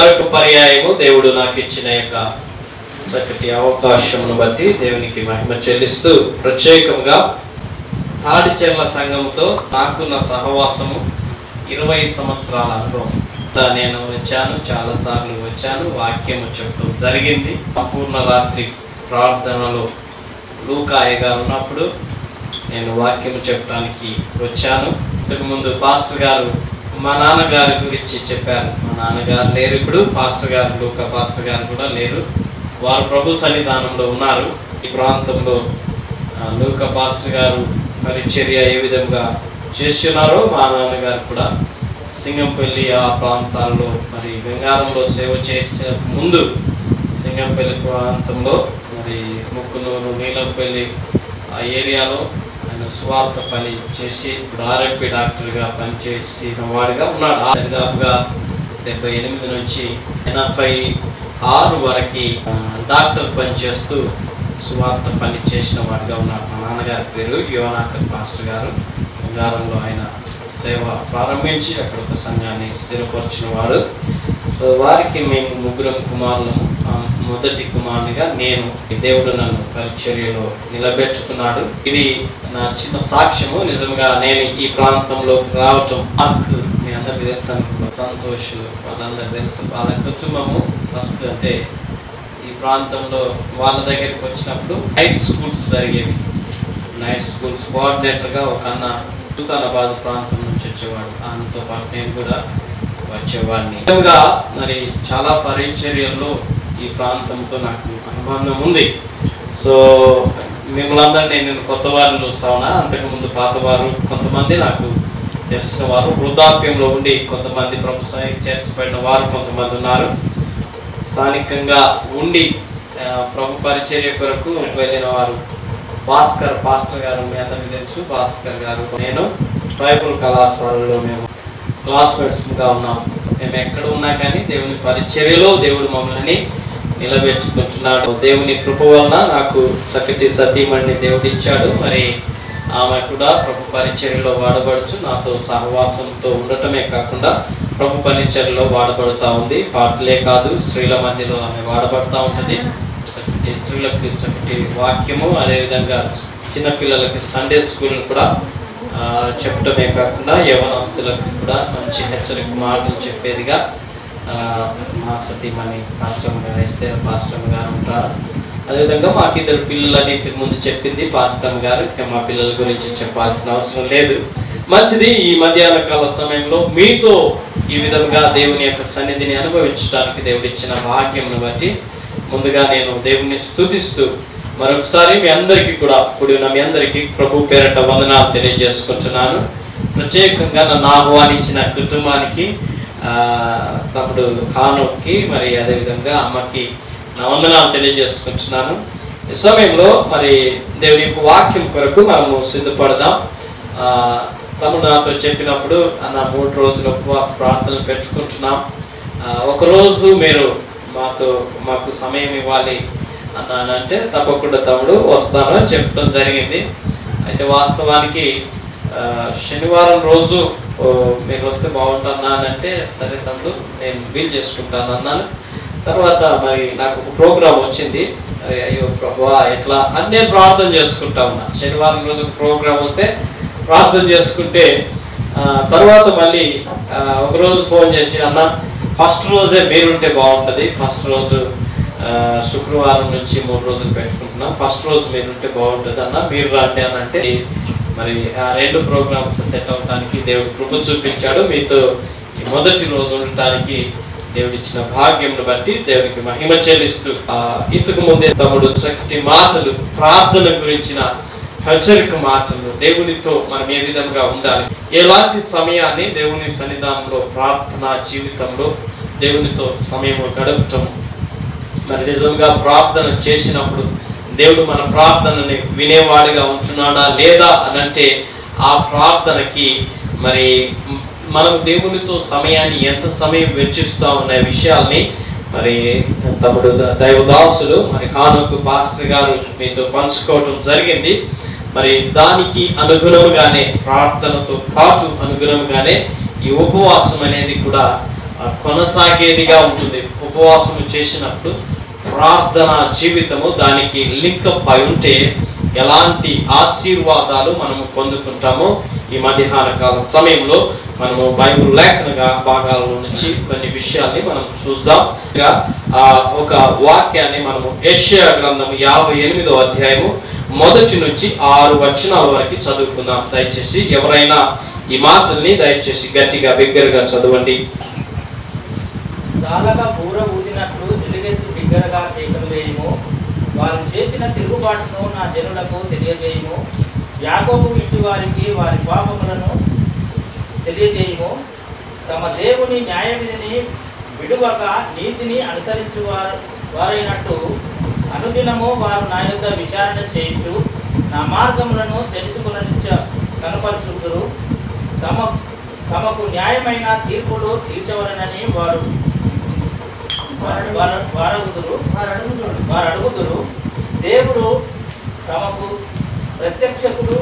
మరొక పర్యాయము దేవుడు నాకు ఇచ్చిన యొక్క చక్కటి అవకాశమును బట్టి దేవునికి మహిమ చెల్లిస్తూ ప్రత్యేకంగా తాడిచెర్ల సంఘంతో నాకున్న సహవాసము 20 సంవత్సరాల అనుభవం. నేను వచ్చాను, చాలాసార్లు వచ్చాను, వాక్యము చెప్పడం జరిగింది. సంపూర్ణ రాత్రి ప్రార్థనలో లూకాయ గారు ఉన్నప్పుడు నేను వాక్యము చెప్పడానికి వచ్చాను. ఇంతకుముందు పాస్టర్ గారు మా నాన్నగారి గురించి చెప్పారు. మా నాన్నగారు లేరు ఇప్పుడు, పాస్టర్ గారు లూకా పాస్టర్ గారు కూడా లేరు. వారు ప్రభు సన్నిధానంలో ఉన్నారు. ఈ ప్రాంతంలో లూకా పాస్టర్ గారు పరిచర్య ఏ విధంగా చేస్తున్నారో మా నాన్నగారు కూడా సింగంపల్లి ఆ ప్రాంతాల్లో మరి గంగారంలో సేవ చేసే ముందు సింగంపల్లి ప్రాంతంలో మరి ముక్కునూరు నీలంపల్లి ఆ ఏరియాలో ఆయన సువార్త పని చేసి ఇప్పుడు ఆర్ఎంపీ డాక్టర్గా పనిచేసిన వాడిగా ఉన్నాడు. దాదాపుగా 78 నుంచి 86 వరకు డాక్టర్ పని చేస్తూ సువార్త పని చేసిన వాడిగా ఉన్నాడు. మా నాన్నగారి పేరు యోనాకర్ పాస్టర్ గారు. గంగారంలో ఆయన సేవ ప్రారంభించి అక్కడ ఒక సంఘాన్ని స్థిరపరిచిన వాడు. సో వారికి మేము ముగ్గురం కుమారులను. మొదటి కుమారునిగా నేను దేవుడు నన్ను పరిచర్యలో నిలబెట్టుకున్నాడు. ఇది నా చిన్న సాక్ష్యము. నిజంగా నేను ఈ ప్రాంతంలో రావటం నాకు మీ అందరికీ తెలుసు, సంతోష్ వాళ్ళందరూ తెలుసు. వాళ్ళ కుటుంబము ఫస్ట్ అంటే ఈ ప్రాంతంలో వాళ్ళ దగ్గరికి వచ్చినప్పుడు నైట్ స్కూల్స్ జరిగేవి. నైట్ స్కూల్స్ కోఆర్డినేటర్గా ఒక అన్న సుల్తానాబాద్ ప్రాంతం నుంచి వచ్చేవాడు. ఆయనతో పాటు నేను కూడా వచ్చేవాడిని. నిజంగా మరి చాలా పరిచర్యల్లో ఈ ప్రాంతంతో నాకు అనుబంధం ఉంది. సో మిమ్మల్ని అందరినీ నేను కొత్త వారిని చూస్తా ఉన్నా. అంతకుముందు పాతవారు కొంతమంది నాకు తెలిసిన వారు, వృద్ధాప్యంలో ఉండి కొంతమంది ప్రభు చేర్చబడిన వారు కొంతమంది ఉన్నారు. స్థానికంగా ఉండి ప్రభు పరిచర్య కొరకు వెళ్ళిన వారు భాస్కర్ పాస్టర్ గారు, మీ అందరికీ తెలుసు. భాస్కర్ గారు నేను బైబుల్ కళాశాలలో మేము క్లాస్మేట్స్గా ఉన్నాం. మేము ఎక్కడ ఉన్నా కానీ దేవుని పరిచర్యలో దేవుడు మమ్మల్ని నిలబెట్టుకుంటున్నాడు. దేవుని కృప వలన నాకు చక్కటి సతీమణిని దేవుడు ఇచ్చాడు. మరి ఆమె కూడా ప్రభు పరిచర్యలో వాడబడుచు నాతో సహవాసంతో ఉండటమే కాకుండా ప్రభు పరిచర్యలో వాడబడుతూ ఉంది. పాటలే కాదు, స్త్రీల మధ్యలో ఆమె వాడబడుతూ ఉంటుంది. చక్కటి స్త్రీలకు చక్కటి వాక్యము, అదేవిధంగా చిన్నపిల్లలకి సండే స్కూల్ కూడా చెప్పడమే కాకుండా యవనస్తులకు కూడా మంచి హెచ్చరిక మాటలు చెప్పేదిగా మా సతీమణి పాస్టర్ గారు ఇస్తే పాస్టర్ గారు ఉంటారు. అదేవిధంగా మాకు ఇద్దరు పిల్లలని ఇంతకు ముందు చెప్పింది పాస్టర్ గారు. మా పిల్లల గురించి చెప్పాల్సిన అవసరం లేదు. మంచిది. ఈ మధ్యాహ్న కాల సమయంలో మీతో ఈ విధంగా దేవుని యొక్క సన్నిధిని అనుభవించడానికి దేవుడు ఇచ్చిన భాగ్యంను బట్టి ముందుగా నేను దేవుని స్తుతిస్తూ మరొకసారి మీ అందరికీ కూడా మీ అందరికీ ప్రభు పేరట వందనాలు తెలియజేసుకుంటున్నాను. ప్రత్యేకంగా నన్ను ఆహ్వానించిన కుటుంబానికి, తమ్ముడు ఖానుకి, మరి అదేవిధంగా అమ్మకి నా వందనాలు తెలియజేసుకుంటున్నాను. ఈ సమయంలో మరి దేవుని యొక్క వాక్యం కొరకు మనము సిద్ధపడదాం. తమ్ముడు నాతో చెప్పినప్పుడు అన్న 3 రోజులు ఉపవాస ప్రార్థనలు పెట్టుకుంటున్నాం. ఒకరోజు మీరు మాకు సమయం ఇవ్వాలి అన్నానంటే తప్పకుండా తమ్ముడు వస్తాను అని చెప్పడం జరిగింది. అయితే వాస్తవానికి శనివారం రోజు మీరు వస్తే బాగుంటుందనంటే సరే తమ్ముడు నేను వీలు చేసుకుంటాను అన్నాను. తర్వాత మరి నాకు ఒక ప్రోగ్రాం వచ్చింది. అయ్యో ప్రభువా ఎట్లా అని నేను ప్రార్థన చేసుకుంటా ఉన్నా. శనివారం రోజు ప్రోగ్రాం వస్తే ప్రార్థన చేసుకుంటే తర్వాత మళ్ళీ ఒకరోజు ఫోన్ చేసి అన్న ఫస్ట్ రోజే మీరుంటే బాగుంటుంది, ఫస్ట్ రోజు శుక్రవారం నుంచి 3 రోజులు పెట్టుకుంటున్నాం, ఫస్ట్ రోజు మీరుంటే బాగుంటుంది అన్న, మీరు రండి అని అంటే మరి ఆ 2 ప్రోగ్రామ్స్ సెట్ అవడానికి దేవుడు కృప చూపించాడు. మీతో ఈ మొదటి రోజు ఉండటానికి దేవుడు ఇచ్చిన భాగ్యంను బట్టి దేవునికి మహిమ చెల్లిస్తూ ఇంతకు ముందే తమ్ముడు చక్కటి మాటలు, ప్రార్థన గురించిన హెచ్చరిక మాటలు, దేవునితో మనం ఏ విధంగా ఉండాలి, ఎలాంటి సమయాన్ని దేవుని సన్నిధానంలో ప్రార్థనా జీవితంలో దేవునితో సమయం గడపటం, మరి నిజంగా ప్రార్థన చేసినప్పుడు దేవుడు మన ప్రార్థనని వినేవాడిగా ఉంటున్నాడా లేదా అనంటే ఆ ప్రార్థనకి మరి మనం దేవునితో సమయాన్ని ఎంత సమయం వెచ్చిస్తూ ఉన్న విషయాల్ని మరి తమ్ముడు దైవదాసులు మరి ఖానుకు పాస్టర్ గారు మీతో పంచుకోవటం జరిగింది. మరి దానికి అనుగుణంగానే ప్రార్థనతో పాటు అనుగుణంగానే ఈ ఉపవాసం అనేది కూడా కొనసాగేదిగా ఉంటుంది. ఉపవాసం చేసినప్పుడు ప్రార్థన జీవితము దానికి లింకప్ అయి ఉంటే ఎలాంటి ఆశీర్వాదాలు మనము పొందుకుంటామో ఈ మధ్యాహ్న కాల సమయంలో మనము బైబిల్ లేఖన భాగాల నుంచి కొన్ని విషయాల్ని మనం చూద్దాం. ఒక వాక్యాన్ని మనము యెషయా గ్రంథం 58వ అధ్యాయము 1 నుంచి 6 వచనాల వరకు చదువుకుందాం. దయచేసి ఎవరైనా ఈ మాటల్ని దయచేసి గట్టిగా బిగ్గరగా చదవండి. చాలగా బూర ఊదినట్లు ఎలుగెత్తు బిగ్గరగా కేకలు వేయము. వారు చేసిన తిరుగుబాటును నా జనులకు తెలియజేయము. యాకోబు ఇంటి వారికి వారి పాపములను తెలియజేయము. తమ దేవుని న్యాయ విధిని విడువక నీతిని అనుసరించు వారైనట్టు అనుదినము వారు నా యొద్ద విచారణ చేయించు నా మార్గములను కనపరుచుదురు. తమకు న్యాయమైన తీర్పులు తీర్చవలనని వారు అడుగుదురు. దేవుడు తమకు ప్రత్యక్షకుడు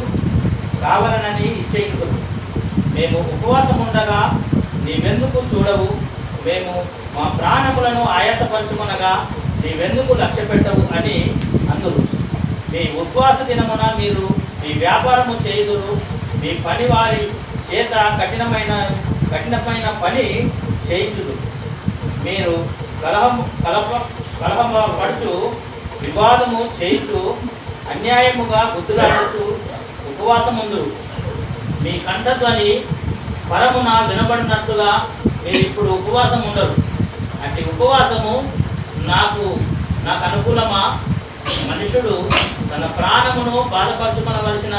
కావాలనని ఇచ్చేయుదురు. మేము ఉపవాసం ఉండగా నీవెందుకు చూడవు? మేము మా ప్రాణములను ఆయాసపరచుకొనగా నీవెందుకు లక్ష్య పెట్టవు అని అందురు. మీ ఉపవాస దినమున మీరు మీ వ్యాపారము చేయుదురు. మీ పని వారి చేత కఠినమైన పని చేయించుదు. మీరు కలహపడుచు వివాదము చేయించు అన్యాయముగా గుర్తులాడుచు ఉపవాసముందురు. మీ కంఠధ్వని పరమున వినబడినట్లుగా మీరు ఇప్పుడు ఉపవాసం ఉండరు. అట్టి ఉపవాసము నాకు అనుకూలమా? మనుషుడు తన ప్రాణమును బాధపరచుకొనవలసిన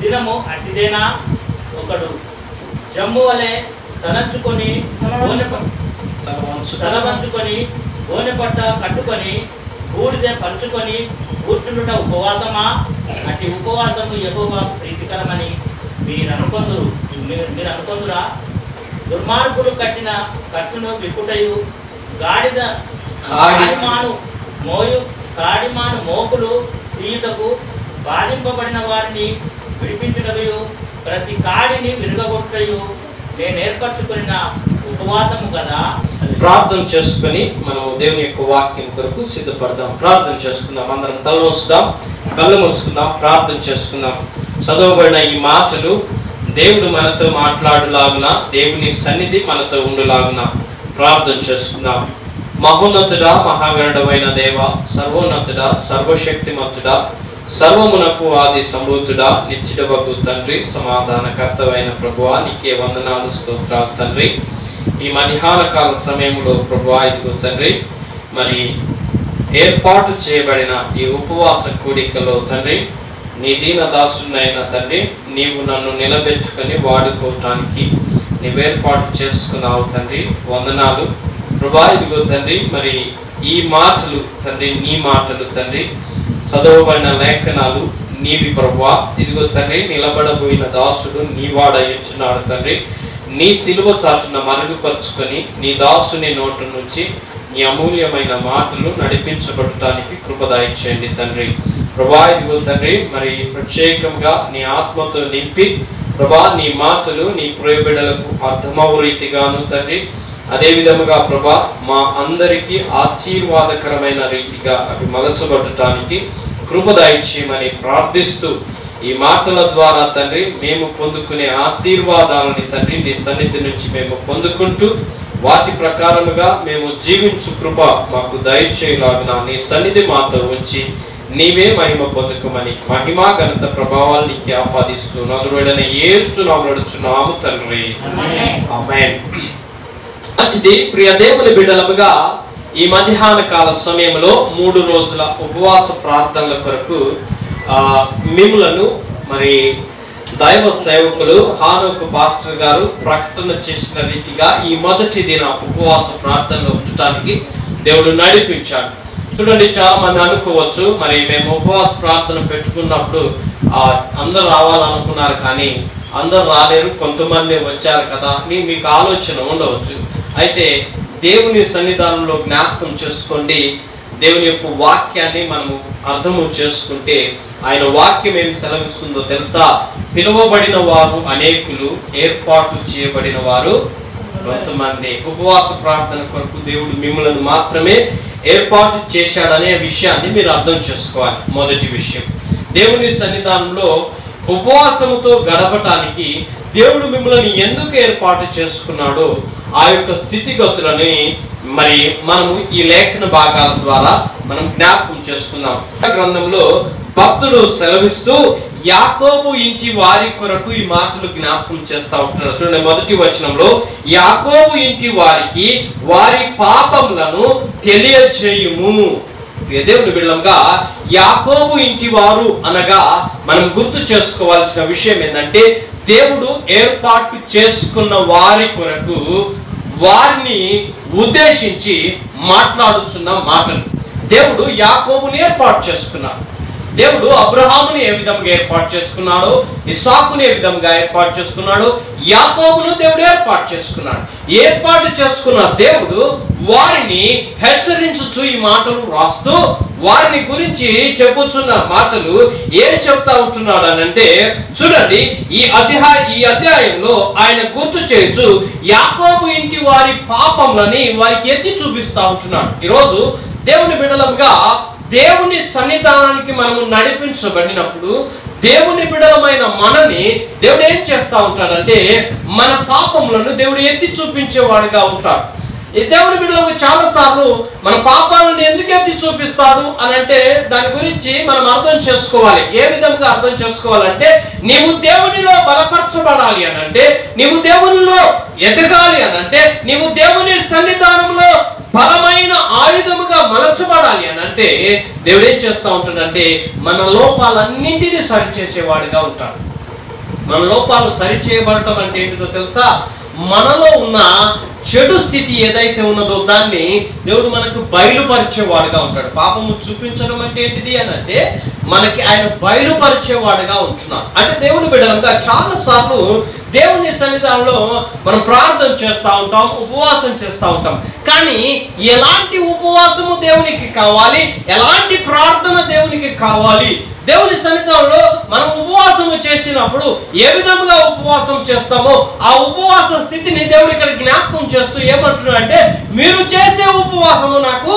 దినము అట్టిదేనా? ఒకడు జమ్ము వలె తలంచుకొని తల వంచుకొని గోనె పట్ట కట్టుకొని బూడిద పరుచుకొని కూర్చుండుట ఉపవాసమా? అట్టి ఉపవాసము యెహోవాకు ప్రీతికరమని మీరు అనుకొందురా? దుర్మార్గుడు కట్టిన కట్టును విప్పుటయు కాడిమాను మోకులు తీయుటకు బాధింపబడిన వారిని విడిపించుటయు ప్రతి కాడిని విరుగగొట్టుటయు నేను ఏర్పరచుకున్న ఉపవాసము కదా. ప్రార్థన చేసుకుని మనం దేవుని యొక్క వాక్యం కొరకు సిద్ధపడదాం. ప్రార్థన చేసుకుందాం. అందరం తలలోసుదాం, కళ్ళు మూసుకుందాం, ప్రార్థన చేసుకుందాం. చదవబడిన ఈ మాటలు దేవుడు మనతో మాట్లాడులాగున, దేవుని సన్నిధి మనతో ఉండులాగున ప్రార్థన చేసుకుందాం. మహోన్నతుడా, మహాగణుడమైన దేవ, సర్వోన్నతుడా, సర్వశక్తిమంతుడా, సర్వమునకు ఆది సంభూతుడా, నిత్యుడవగు తండ్రి, సమాధానకర్తవైన ప్రభువా, నీకే వందనాలు, స్తోత్రాలు తండ్రి. ఈ మధ్యాహ్న కాల సమయంలో ప్రభువా, ఇదిగో తండ్రి, మరి ఏర్పాటు చేయబడిన ఈ ఉపవాస కూడికలో తండ్రి, నీ దీన దాసునైన తండ్రి, నీవు నన్ను నిలబెట్టుకొని వాడుకోవటానికి నీవు ఏర్పాటు చేసుకున్నావు తండ్రి, వందనాలు ప్రభువా. ఇదిగో తండ్రి, మరి ఈ మాటలు తండ్రి, నీ మాటలు తండ్రి, చదవబడిన లేఖనాలు నీవి ప్రభువా. ఇదిగో తండ్రి, నిలబడబోయిన దాసుడు నీ వాడయ్యుచున్నాడు తండ్రి. నీ సిలువ చాటున మరుగుపరుచుకొని నీ దాసుని నోటు నుంచి నీ అమూల్యమైన మాటలు నడిపించబడటానికి కృపదాయిచేయండి తండ్రి. ప్రభా, ఇదిగో తండ్రి, మరి ప్రత్యేకంగా నీ ఆత్మతో నింపి ప్రభా, నీ మాటలు నీ ప్రియబిడ్డలకు అర్థమవు రీతిగాను తండ్రి, అదే విధముగా ప్రభా మా అందరికీ ఆశీర్వాదకరమైన రీతిగా అవి మలచబడటానికి కృపదాయిచేయమని ప్రార్థిస్తూ, ఈ మాటల ద్వారా తండ్రి మేము పొందుకునే ఆశీర్వాదాలని తండ్రి నీ సన్నిధి నుంచి మేము పొందుకుంటూ వాటి ప్రకారముగా మేము జీవించు కృప మాకు దయచేయలాగున నీ సన్నిధి మాతో ఉంచి నీవే మహిమ పొందుకోమని మహిమా ఘనత ప్రభావాలు నీకు ఆపాదిస్తూ నజరుడైన యేసు నామమున అడుగుచున్నాము తండ్రి, ఆమేన్. మంచిది. ప్రియ దేవుని బిడ్డలముగా ఈ మధ్యాహ్న కాల సమయంలో 3 రోజుల ఉపవాస ప్రార్థనల కొరకు మిమ్ములను మరి దైవ సేవకులు హానోకు పాస్టర్ గారు ప్రకటన చేసిన రీతిగా ఈ మొదటి దిన ఉపవాస ప్రార్థనలో ఉండటానికి దేవుడు నడిపించాడు. చూడండి, చాలా మంది అనుకోవచ్చు, మరి మేము ఉపవాస ప్రార్థన పెట్టుకున్నప్పుడు అందరు రావాలనుకున్నారు కానీ అందరు రాలేరు, కొంతమంది వచ్చారు కదా అని మీకు ఆలోచన ఉండవచ్చు. అయితే దేవుని సన్నిధానంలో జ్ఞాపకం చేసుకోండి, దేవుని యొక్క వాక్యాన్ని మనము అర్థము చేసుకుంటే ఆయన వాక్యం ఏమి సెలవిస్తుందో తెలుసా? పిలువబడిన వారు అనేకులు, ఏర్పాటు చేయబడిన వారు కొంతమంది ఉపవాస ప్రార్థన కొరకు దేవుడు మిమ్మల్ని మాత్రమే ఏర్పాటు చేశాడనే విషయాన్ని మీరు అర్థం చేసుకోవాలి. మొదటి విషయం, దేవుని సన్నిధానంలో ఉపవాసముతో గడపటానికి దేవుడు మిమ్మల్ని ఎందుకు ఏర్పాటు చేసుకున్నాడో ఆ యొక్క స్థితిగతులని మరి మనము ఈ లేఖన భాగాల ద్వారా మనం జ్ఞాపకం చేసుకుందాం. గ్రంథంలో భక్తుడు సెలవిస్తూ యాకోబు ఇంటి వారి కొరకు ఈ మాటలు జ్ఞాపకం చేస్తా ఉంటున్నారు. చూడండి, మొదటి వచనంలో యాకోబు ఇంటి వారికి వారి పాపములను తెలియజేయుము. దేవుని బిడ్డలుగా యాకోబు ఇంటి వారు అనగా మనం గుర్తు చేసుకోవాల్సిన విషయం ఏంటంటే, దేవుడు ఏర్పాటు చేసుకున్న వారి కొరకు వారిని ఉద్దేశించి మాట్లాడుతున్న మాటలు. దేవుడు యాకోబుని ఏర్పాటు చేసుకున్నాడు. దేవుడు అబ్రహాముని ఏ విధంగా ఏర్పాటు చేసుకున్నాడో, ఇస్సాకుని ఏ విధంగా ఏర్పాటు చేసుకున్నాడో, యాకోబును దేవుడు ఏర్పాటు చేసుకున్నాడు. ఏర్పాటు చేసుకున్న దేవుడు వారిని హెచ్చరించుచు ఈ మాటలు రాస్తూ వారిని గురించి చెప్పుచున్న మాటలు ఏం చెప్తా ఉంటున్నాడు అని అంటే, చూడండి, ఈ అధ్యాయంలో ఆయన గుర్తు చేయొచ్చు యాకోబు ఇంటి వారి పాపంలని వారికి ఎత్తి చూపిస్తా ఉంటున్నాడు. ఈరోజు దేవుని బిడ్డలంగా దేవుని సన్నిధానానికి మనము నడిపించబడినప్పుడు దేవుని బిడ్డలమైన మనని దేవుడు ఏం చేస్తూ ఉంటాడంటే, మన పాపములను దేవుడు ఎత్తి చూపించేవాడుగా ఉంటాడు. ఈ దేవుని బిడ్డలకు చాలా సార్లు మన పాపాలను ఎందుకు ఎత్తి చూపిస్తాడు అని అంటే, దాని గురించి మనం అర్థం చేసుకోవాలి. ఏ విధంగా అర్థం చేసుకోవాలంటే, నీవు దేవునిలో బలపరచబడాలి అని అంటే, నీవు దేవునిలో ఎదగాలి అని అంటే, నీవు దేవుని సన్నిధానంలో బలమైన ఆయుధముగా మలచబడాలి అని అంటే, దేవుడు ఏం చేస్తూ ఉంటాడంటే మన లోపాలన్నింటినీ సరిచేసేవాడిగా ఉంటాడు. మన లోపాలు సరిచేయబడటం అంటే ఏంటిదో తెలుసా? మనలో ఉన్న చెడు స్థితి ఏదైతే ఉన్నదో దాన్ని దేవుడు మనకు బయలుపరిచేవాడుగా ఉంటాడు. పాపము చూపించడం అంటే ఏంటిది అని అంటే, మనకి ఆయన బయలుపరిచేవాడుగా ఉంటున్నాడు. అంటే దేవుని బిడ్డలంగా చాలా సార్లు దేవుని సన్నిధానంలో మనం ప్రార్థన చేస్తూ ఉంటాం, ఉపవాసం చేస్తూ ఉంటాం. కానీ ఎలాంటి ఉపవాసము దేవునికి కావాలి, ఎలాంటి ప్రార్థన దేవునికి కావాలి, దేవుని సన్నిధానంలో మనం ఉపవాసము చేసినప్పుడు ఏ విధంగా ఉపవాసం చేస్తామో ఆ ఉపవాస స్థితిని దేవుడు ఇక్కడ జ్ఞాపకం చేస్తూ ఏమంటున్నాడు అంటే, మీరు చేసే ఉపవాసము నాకు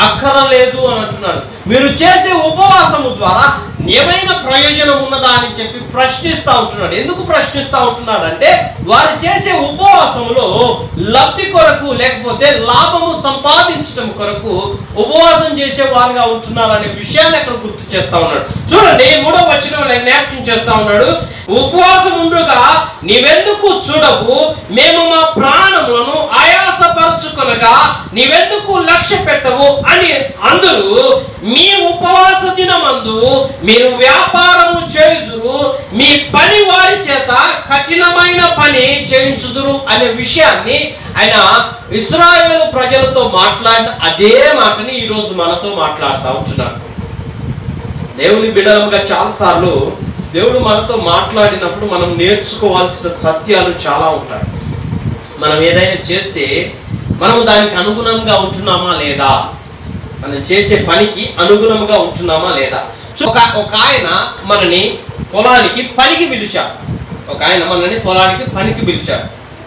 అక్కరలేదు అని అంటున్నాడు. మీరు చేసే ఉపవాసము ద్వారా ఏమైనా ప్రయోజనం ఉన్నదా అని చెప్పి ప్రశ్నిస్తూ ఉంటున్నాడు. ఎందుకు ప్రశ్నిస్తూ ఉంటున్నాడు అంటే, వారు చేసే ఉపవాసములో లబ్ధి కొరకు లేకపోతే లాభము సంపాదించడం కొరకు ఉపవాసం చేసే వారుగా ఉంటున్నారు అనే విషయాన్ని అక్కడ గుర్తు చేస్తా ఉన్నాడు. చూడండి, 3వ వచనంలో జ్ఞాపకం చేస్తా ఉన్నాడు, ఉపవాసం ఉండగా నీవెందుకు చూడవు, మేము మా ప్రాణములను ఆయాసపరచుకొనగా నీవెందుకు లక్ష్య పెట్టవు అని అందరూ, మీ ఉపవాస దినమందు మీరు వ్యాపారము చేయుదురు, మీ పని వారి చేత కఠినమైన పని చేయించుదురు అనే విషయాన్ని ఆయన ఇశ్రాయేలు ప్రజలతో మాట్లాడిన అదే మాటని ఈరోజు మనతో మాట్లాడుతూ ఉంటున్నాడు. దేవుని బిడ్డలుగా చాలాసార్లు దేవుడు మనతో మాట్లాడినప్పుడు మనం నేర్చుకోవాల్సిన సత్యాలు చాలా ఉంటాయి. మనం ఏదైనా చేస్తే మనం దానికి అనుగుణంగా ఉంటున్నామా లేదా, మనం చేసే పనికి అనుగుణంగా ఉంటున్నామా లేదా. ఒక ఆయన మనని పొలానికి పనికి పిలిచాడు. ఒక ఆయన మనని పొలానికి పనికి పిలిచాడు.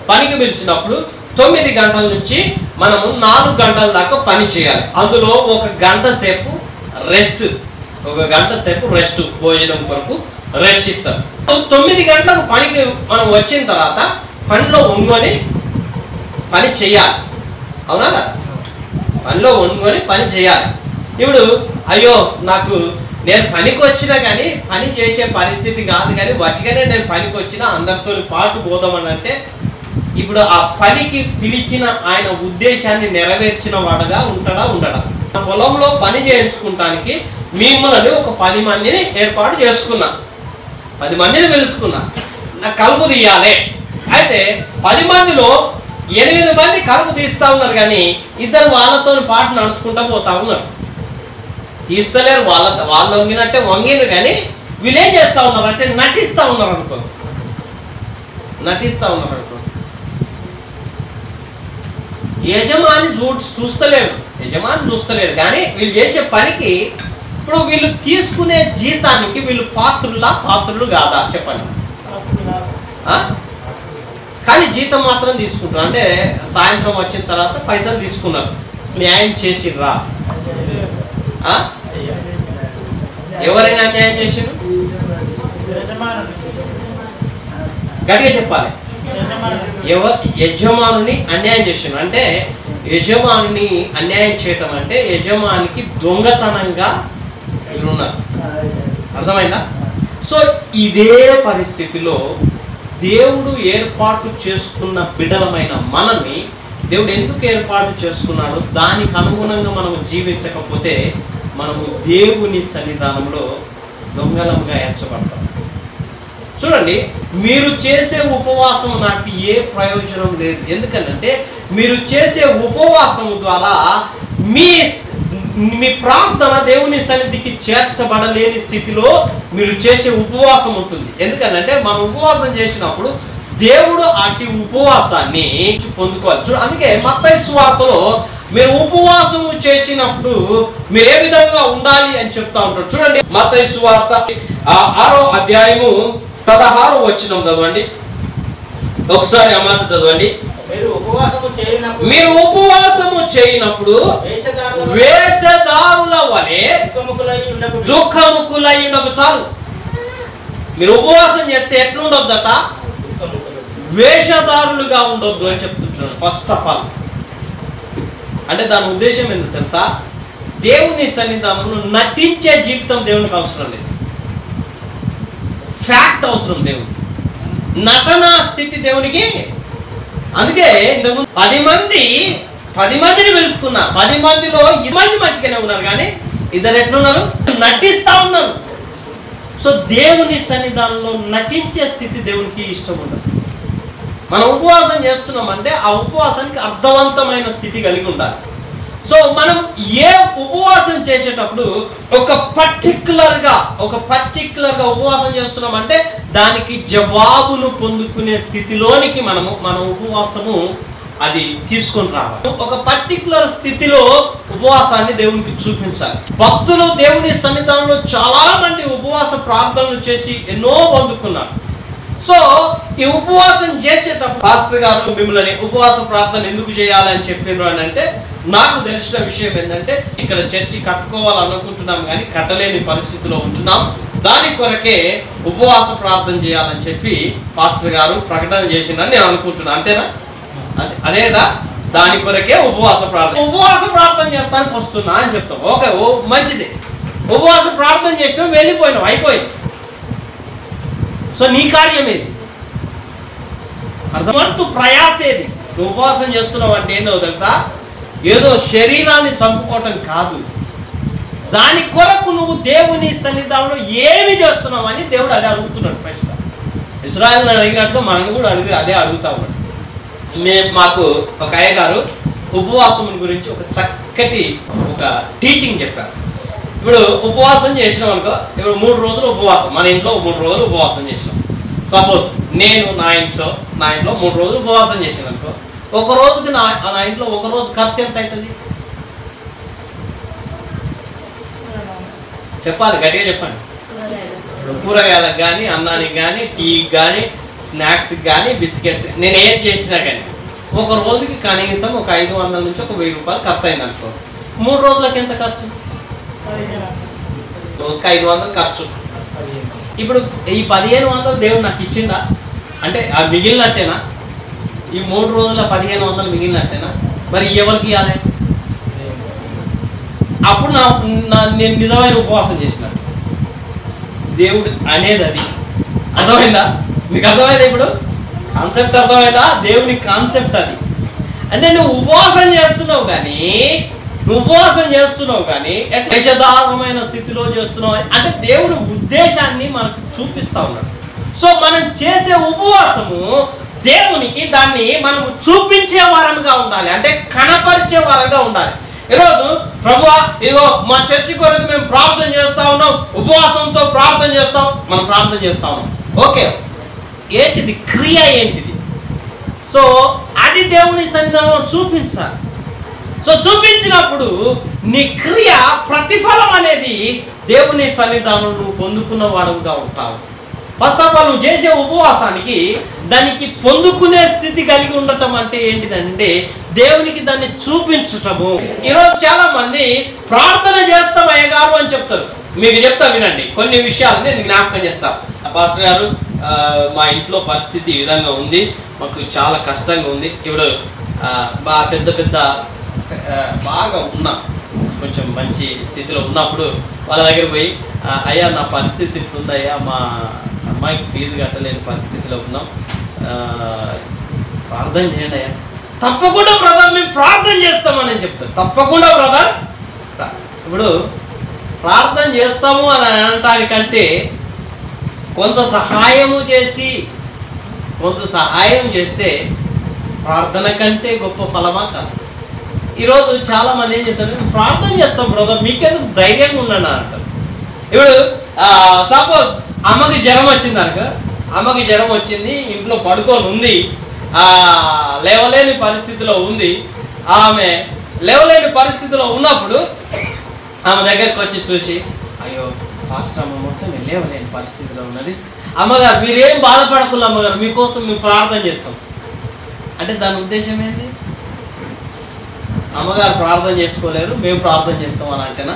పనికి పిలిచినప్పుడు 9 గంటల నుంచి మనము 4 గంటల దాకా పని చేయాలి. అందులో 1 గంట సేపు రెస్ట్, 1 గంట సేపు రెస్ట్, భోజనం కొరకు రెస్ట్ ఇస్తాం. 9 గంటలకు పనికి మనం వచ్చిన తర్వాత పనిలో వంగుకొని పని చేయాలి. అవునా కదా? పనిలో వంగుకొని పని చేయాలి. ఇప్పుడు అయ్యో నాకు నేను పనికి వచ్చినా కానీ పని చేసే పరిస్థితి కాదు, కానీ వట్టిగానే నేను పనికి వచ్చినా అందరితో పాటు పోదామని అంటే, ఇప్పుడు ఆ పనికి పిలిచిన ఆయన ఉద్దేశాన్ని నెరవేర్చిన వాడుగా ఉంటాడా ఉండడా? పొలంలో పని చేయించుకుంటానికి మిమ్మల్ని ఒక 10 మందిని ఏర్పాటు చేసుకున్నా, 10 మందిని పిలుచుకున్నా, నాకు కలుపు తీయాలి. అయితే 10 మందిలో 8 మంది కలుపు తీస్తూ ఉన్నారు, కానీ 2 వాళ్ళతో పాటు నడుచుకుంటూ పోతా ఉన్నారు. తీస్తలేరు, వాళ్ళు వంగినట్టే వంగిరు, కానీ వీళ్ళు ఏం చేస్తూ ఉన్నారు అంటే నటిస్తూ ఉన్నారు అనుకో, నటిస్తూ ఉన్నారు అనుకో. యజమాని చూస్తలేడు, కానీ వీళ్ళు చేసే పనికి, ఇప్పుడు వీళ్ళు తీసుకునే జీతానికి వీళ్ళు పాత్రులు కాదా చెప్పండి? కానీ జీతం మాత్రం తీసుకుంటారు. అంటే సాయంత్రం వచ్చిన తర్వాత పైసలు తీసుకున్నారు. న్యాయం చేసిర్రా? ఎవరైనా అన్యాయం చేసిర్రు? గట్టిగా చెప్పాలి. యజమానుని అన్యాయం చేసిండ్రు. అంటే యజమానుని అన్యాయం చేయటం అంటే యజమానికి దొంగతనంగా మీరున్నారు. అర్థమైందా? సో ఇదే పరిస్థితిలో దేవుడు ఏర్పాటు చేసుకున్న బిడ్డలమైన మనల్ని దేవుడు ఎందుకు ఏర్పాటు చేసుకున్నాడు? దానికి అనుగుణంగా మనము జీవించకపోతే మనము దేవుని సన్నిధానంలో దొంగలంగా ఎంచబడతాం. చూడండి, మీరు చేసే ఉపవాసం నాకు ఏ ప్రయోజనం లేదు. ఎందుకంటే మీరు చేసే ఉపవాసం ద్వారా మీ ప్రార్థన దేవుని సన్నిధికి చేర్చబడలేని స్థితిలో మీరు చేసే ఉపవాసం ఉంటుంది. ఎందుకంటే మనం ఉపవాసం చేసినప్పుడు దేవుడు అట్టి ఉపవాసాన్ని పొందుకోవాలి. చూడు, అందుకే మత్తయి సువార్తలో మీరు ఉపవాసము చేసినప్పుడు మీరు ఏ విధంగా ఉండాలి అని చెప్తా ఉంటారు. చూడండి, మత్తయి సువార్త 6వ అధ్యాయము 16వ వచనం చదవండి. ఒకసారి ఆ మాట చదవండి. మీరు ఉపవాసము చేయనప్పుడు వేషధారుల వలె దుఃఖముకులై ఉండకు. చాలు. మీరు ఉపవాసం చేస్తే ఎట్లుండొద్దట? వేషధారులుగా ఉండొద్దు అని చెప్తుంటున్నాడు. ఫస్ట్ ఆఫ్ ఆల్ అంటే దాని ఉద్దేశం ఎందుకు తెలుసా? దేవుని సన్నిధానంలో నటించే జీవితం దేవునికి అవసరం లేదు. ఫ్యాక్ట్ అవసరం దేవునికి. నటనా స్థితి దేవునికి. అందుకే ఇంతకుముందు 10 మందిని పిలుచుకున్నా. 10 మందిలో 2 మంది మంచిగానే ఉన్నారు, కానీ 2 ఎట్లున్నారు? నటిస్తా ఉన్నారు. సో దేవుని సన్నిధానంలో నటించే స్థితి దేవునికి ఇష్టం ఉండదు. మనం ఉపవాసం చేస్తున్నామంటే ఆ ఉపవాసానికి అర్థవంతమైన స్థితి కలిగి ఉండాలి. సో మనం ఏ ఉపవాసం చేసేటప్పుడు ఒక పర్టిక్యులర్గా ఉపవాసం చేస్తున్నామంటే దానికి జవాబును పొందుకునే స్థితిలోనికి మన ఉపవాసము అది తీసుకొని రావాలి. ఒక పర్టిక్యులర్ స్థితిలో ఉపవాసాన్ని దేవునికి చూపించాలి. భక్తులు దేవుని సన్నిధానంలో చాలా మంది ఉపవాస ప్రార్థనలు చేసి ఎన్నో పొందుకున్నారు. సో ఈ ఉపవాసం చేసేటప్పుడు పాస్టర్ గారు మిమ్మల్ని ఉపవాస ప్రార్థన ఎందుకు చేయాలని చెప్పినారు అని అంటే, నాకు తెలిసిన విషయం ఏంటంటే ఇక్కడ చర్చి కట్టుకోవాలనుకుంటున్నాం కానీ కట్టలేని పరిస్థితిలో ఉంటున్నాం. దాని కొరకే ఉపవాస ప్రార్థన చేయాలని చెప్పి పాస్టర్ గారు ప్రకటన చేసిందని నేను అనుకుంటున్నాను. అంతేనా? అదేదా? దాని కొరకే ఉపవాస ప్రార్థన చేస్తానికి వస్తున్నా అని చెప్తాం. ఓకే, మంచిది. ఉపవాస ప్రార్థన చేసినాం, వెళ్ళిపోయినాం, అయిపోయింది. సో నీ కార్యం ఏది? అర్థమంటూ ప్రయాసేది. నువ్వు ఉపవాసం చేస్తున్నావు అంటే ఏంటో తెలుసా? ఏదో శరీరాన్ని చంపుకోవటం కాదు. దాని కొరకు నువ్వు దేవుని సన్నిధానంలో ఏమి చేస్తున్నావు అని దేవుడు అదే అడుగుతున్నాడు ప్రశ్న. ఇశ్రాయేలును అడిగినట్టుగా మనం కూడా అదే అడుగుతా ఉన్నాడు. మాకు ఒక అయ్య గారు ఉపవాసం గురించి ఒక చక్కటి టీచింగ్ చెప్పారు. ఇప్పుడు ఉపవాసం చేసినాం అనుకో, ఇప్పుడు 3 రోజులు ఉపవాసం, మన ఇంట్లో 3 రోజులు ఉపవాసం చేసినాం. సపోజ్ నేను నా ఇంట్లో 3 రోజులు ఉపవాసం చేసాను అనుకో, ఒక రోజుకి నా ఇంట్లో ఒక రోజు ఖర్చు ఎంత అవుతుంది చెప్పాలి, గట్టిగా చెప్పండి. ఇప్పుడు కూరగాయలకు కానీ, అన్నానికి కానీ, టీకి కానీ, స్నాక్స్కి కానీ, బిస్కెట్స్, నేను ఏం చేసినా కానీ ఒక రోజుకి కనీసం ఒక 500 నుంచి ఒక 1000 రూపాయలు ఖర్చు అయింది అనుకో. 3 రోజులకి ఎంత ఖర్చు? రోజుకి 500 ఖర్చు. ఇప్పుడు ఈ 1500 దేవుడు నాకు ఇచ్చిండా అంటే ఆ మిగిలినట్టేనా? ఈ 3 రోజుల 1500 మిగిలినట్టేనా? మరి ఎవరికి ఇవ్వాలి? అప్పుడు నేను నిజమైన ఉపవాసం చేసినట్టు దేవుడు అనేది. అది అర్థమైందా? మీకు అర్థమైందా? ఇప్పుడు కాన్సెప్ట్ అర్థమైందా? దేవుని కాన్సెప్ట్ అది. అంటే నువ్వు ఉపవాసం చేస్తున్నావు కానీ యశదారమైన స్థితిలో చేస్తున్నావు అంటే దేవుని ఉద్దేశాన్ని మనకు చూపిస్తా ఉన్నాడు. సో మనం చేసే ఉపవాసము దేవునికి దాన్ని మనము చూపించే వారంగా ఉండాలి, అంటే కనపరిచే వారంగా ఉండాలి. ఈరోజు ప్రభువా ఇదిగో మా చర్చి కొరకు మేము ప్రార్థన చేస్తా ఉన్నాం, ఉపవాసంతో ప్రార్థన చేస్తాం, మనం ప్రార్థన చేస్తా ఉన్నాం. ఓకే, ఏంటిది క్రియ? ఏంటిది? సో అది దేవుని సన్నిధానంలో చూపించాలి. సో చూపించినప్పుడు నీ క్రియ ప్రతిఫలం అనేది దేవుని సన్నిధానంలో నువ్వు పొందుకున్న వాడుగా ఉంటావు. ఫస్ట్ ఆఫ్ ఆల్ నువ్వు చేసే ఉపవాసానికి దానికి పొందుకునే స్థితి కలిగి ఉండటం అంటే ఏంటిదంటే దేవునికి దాన్ని చూపించటము. ఈరోజు చాలా మంది ప్రార్థన చేస్తాం అయ్యగారు అని చెప్తారు. మీకు చెప్తా వినండి, కొన్ని విషయాలు నేను జ్ఞాపకం చేస్తాను. పాస్టర్ గారు, మా ఇంట్లో పరిస్థితి ఈ విధంగా ఉంది, మాకు చాలా కష్టంగా ఉంది. ఇప్పుడు బాగా పెద్ద బాగా ఉన్నా, కొంచెం మంచి స్థితిలో ఉన్నప్పుడు వాళ్ళ దగ్గర పోయి, అయ్యా నా పరిస్థితి ఇప్పుడు ఉందయ్యా, మా అమ్మాయికి ఫీజు కట్టలేని పరిస్థితిలో ఉన్నాం, ప్రార్థన చేయండి అయ్యా. తప్పకుండా బ్రదర్ మేము ప్రార్థన చేస్తామని చెప్తారు. తప్పకుండా బ్రదర్. ఇప్పుడు ప్రార్థన చేస్తాము అని అనటానికంటే కొంత సహాయం చేస్తే ప్రార్థన కంటే గొప్ప ఫలమా కాదు. ఈరోజు చాలామంది ఏం చేస్తారు, ప్రార్థన చేస్తాం బ్రదర్ మీకెందుకు ధైర్యంగా ఉన్నాను అంటారు. ఇప్పుడు సపోజ్ అమ్మకి జ్వరం వచ్చింది అనుకో, అమ్మకి జ్వరం వచ్చింది, ఇంట్లో పడుకొని ఉంది, లేవలేని పరిస్థితిలో ఉంది. ఆమె లేవలేని పరిస్థితిలో ఉన్నప్పుడు ఆమె దగ్గరికి వచ్చి చూసి, అయ్యో పాస్టర్ అమ్మ మొత్తం లేవలేని పరిస్థితిలో ఉన్నది, అమ్మగారు మీరేం బాధపడకుండా అమ్మగారు మీకోసం మేము ప్రార్థన చేస్తాం అంటే దాని ఉద్దేశం ఏంటి? అమ్మగారు ప్రార్థన చేసుకోలేరు, మేము ప్రార్థన చేస్తాం అని అంటేనా?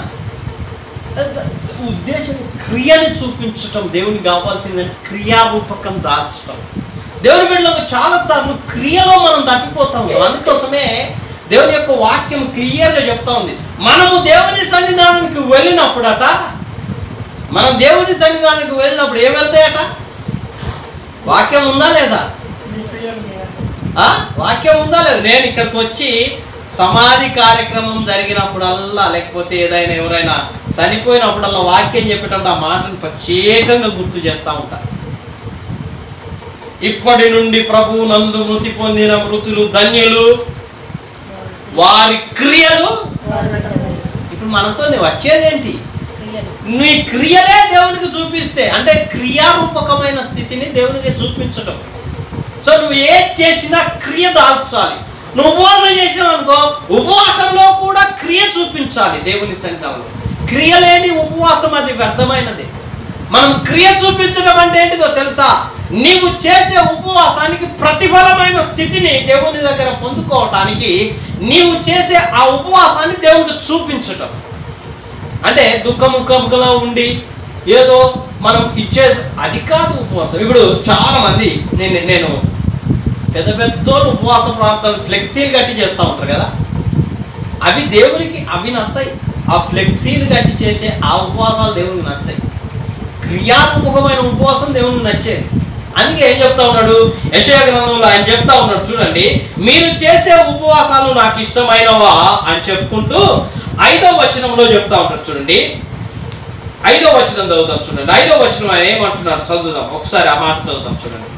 ఉద్దేశం క్రియని చూపించటం. దేవునికి కావాల్సిందంటే క్రియారూపకం దాల్చటం. దేవుని బిడ్డలకు చాలాసార్లు క్రియలో మనం తప్పిపోతాం. అందుకోసమే దేవుని యొక్క వాక్యం క్లియర్గా చెప్తా ఉంది. మనము దేవుని సన్నిధానానికి వెళ్ళినప్పుడట, మనం దేవుని సన్నిధానానికి వెళ్ళినప్పుడు ఏం వెళ్తాయట? వాక్యం ఉందా లేదా? వాక్యం ఉందా లేదా? నేను ఇక్కడికి వచ్చి సమాధి కార్యక్రమం జరిగినప్పుడల్లా, లేకపోతే ఏదైనా ఎవరైనా చనిపోయినప్పుడల్లా వాక్యం చెప్పేటప్పుడు ఆ మాటను ప్రత్యేకంగా గుర్తు చేస్తూ ఉంటారు. ఇప్పటి నుండి ప్రభువు నందు మృతి పొందిన మృతులు ధన్యులు, వారి క్రియలు. ఇప్పుడు మనతో వచ్చేదేంటి? నీ క్రియలే దేవునికి చూపిస్తే, అంటే క్రియారూపకమైన స్థితిని దేవునికి చూపించటం. సో నువ్వు ఏం చేసినా క్రియ దాల్చాలి. నువ్వు ఉపవాసం చేసినావు అనుకో, ఉపవాసంలో కూడా క్రియ చూపించాలి దేవుని సన్నిధానంలో. క్రియ లేని ఉపవాసం అది వ్యర్థమైనది. మనం క్రియ చూపించడం అంటే ఏంటిదో తెలుసా? నీవు చేసే ఉపవాసానికి ప్రతిఫలమైన స్థితిని దేవుని దగ్గర పొందుకోవటానికి నీవు చేసే ఆ ఉపవాసాన్ని దేవునికి చూపించటం. అంటే దుఃఖముఖంలో ఉండి ఏదో మనం ఇచ్చే అది కాదు ఉపవాసం. ఇప్పుడు చాలా మంది నేను పెద్ద ఉపవాస ప్రార్థనలు ఫ్లెక్సీలు కట్టి చేస్తూ ఉంటారు కదా, అవి దేవునికి నచ్చాయి. ఆ ఫ్లెక్సీలు కట్టి చేసే ఆ ఉపవాసాలు దేవునికి నచ్చాయి. క్రియాత్మకమైన ఉపవాసం దేవునికి నచ్చేది. అందుకే ఏం చెప్తా ఉన్నాడు యెషయా గ్రంథంలో? ఆయన చెప్తా ఉన్నాడు, చూడండి, మీరు చేసే ఉపవాసాలు నాకు ఇష్టమైనవా అని చెప్పుకుంటూ 5వ వచనంలో చెప్తా ఉంటాడు. చూడండి, 5వ వచనం చదువుతాం. చూడండి 5వ వచనం ఆయన ఏమంటున్నాడు చదువుదాం ఒకసారి. ఆ మాట చదువుతాం చూడండి.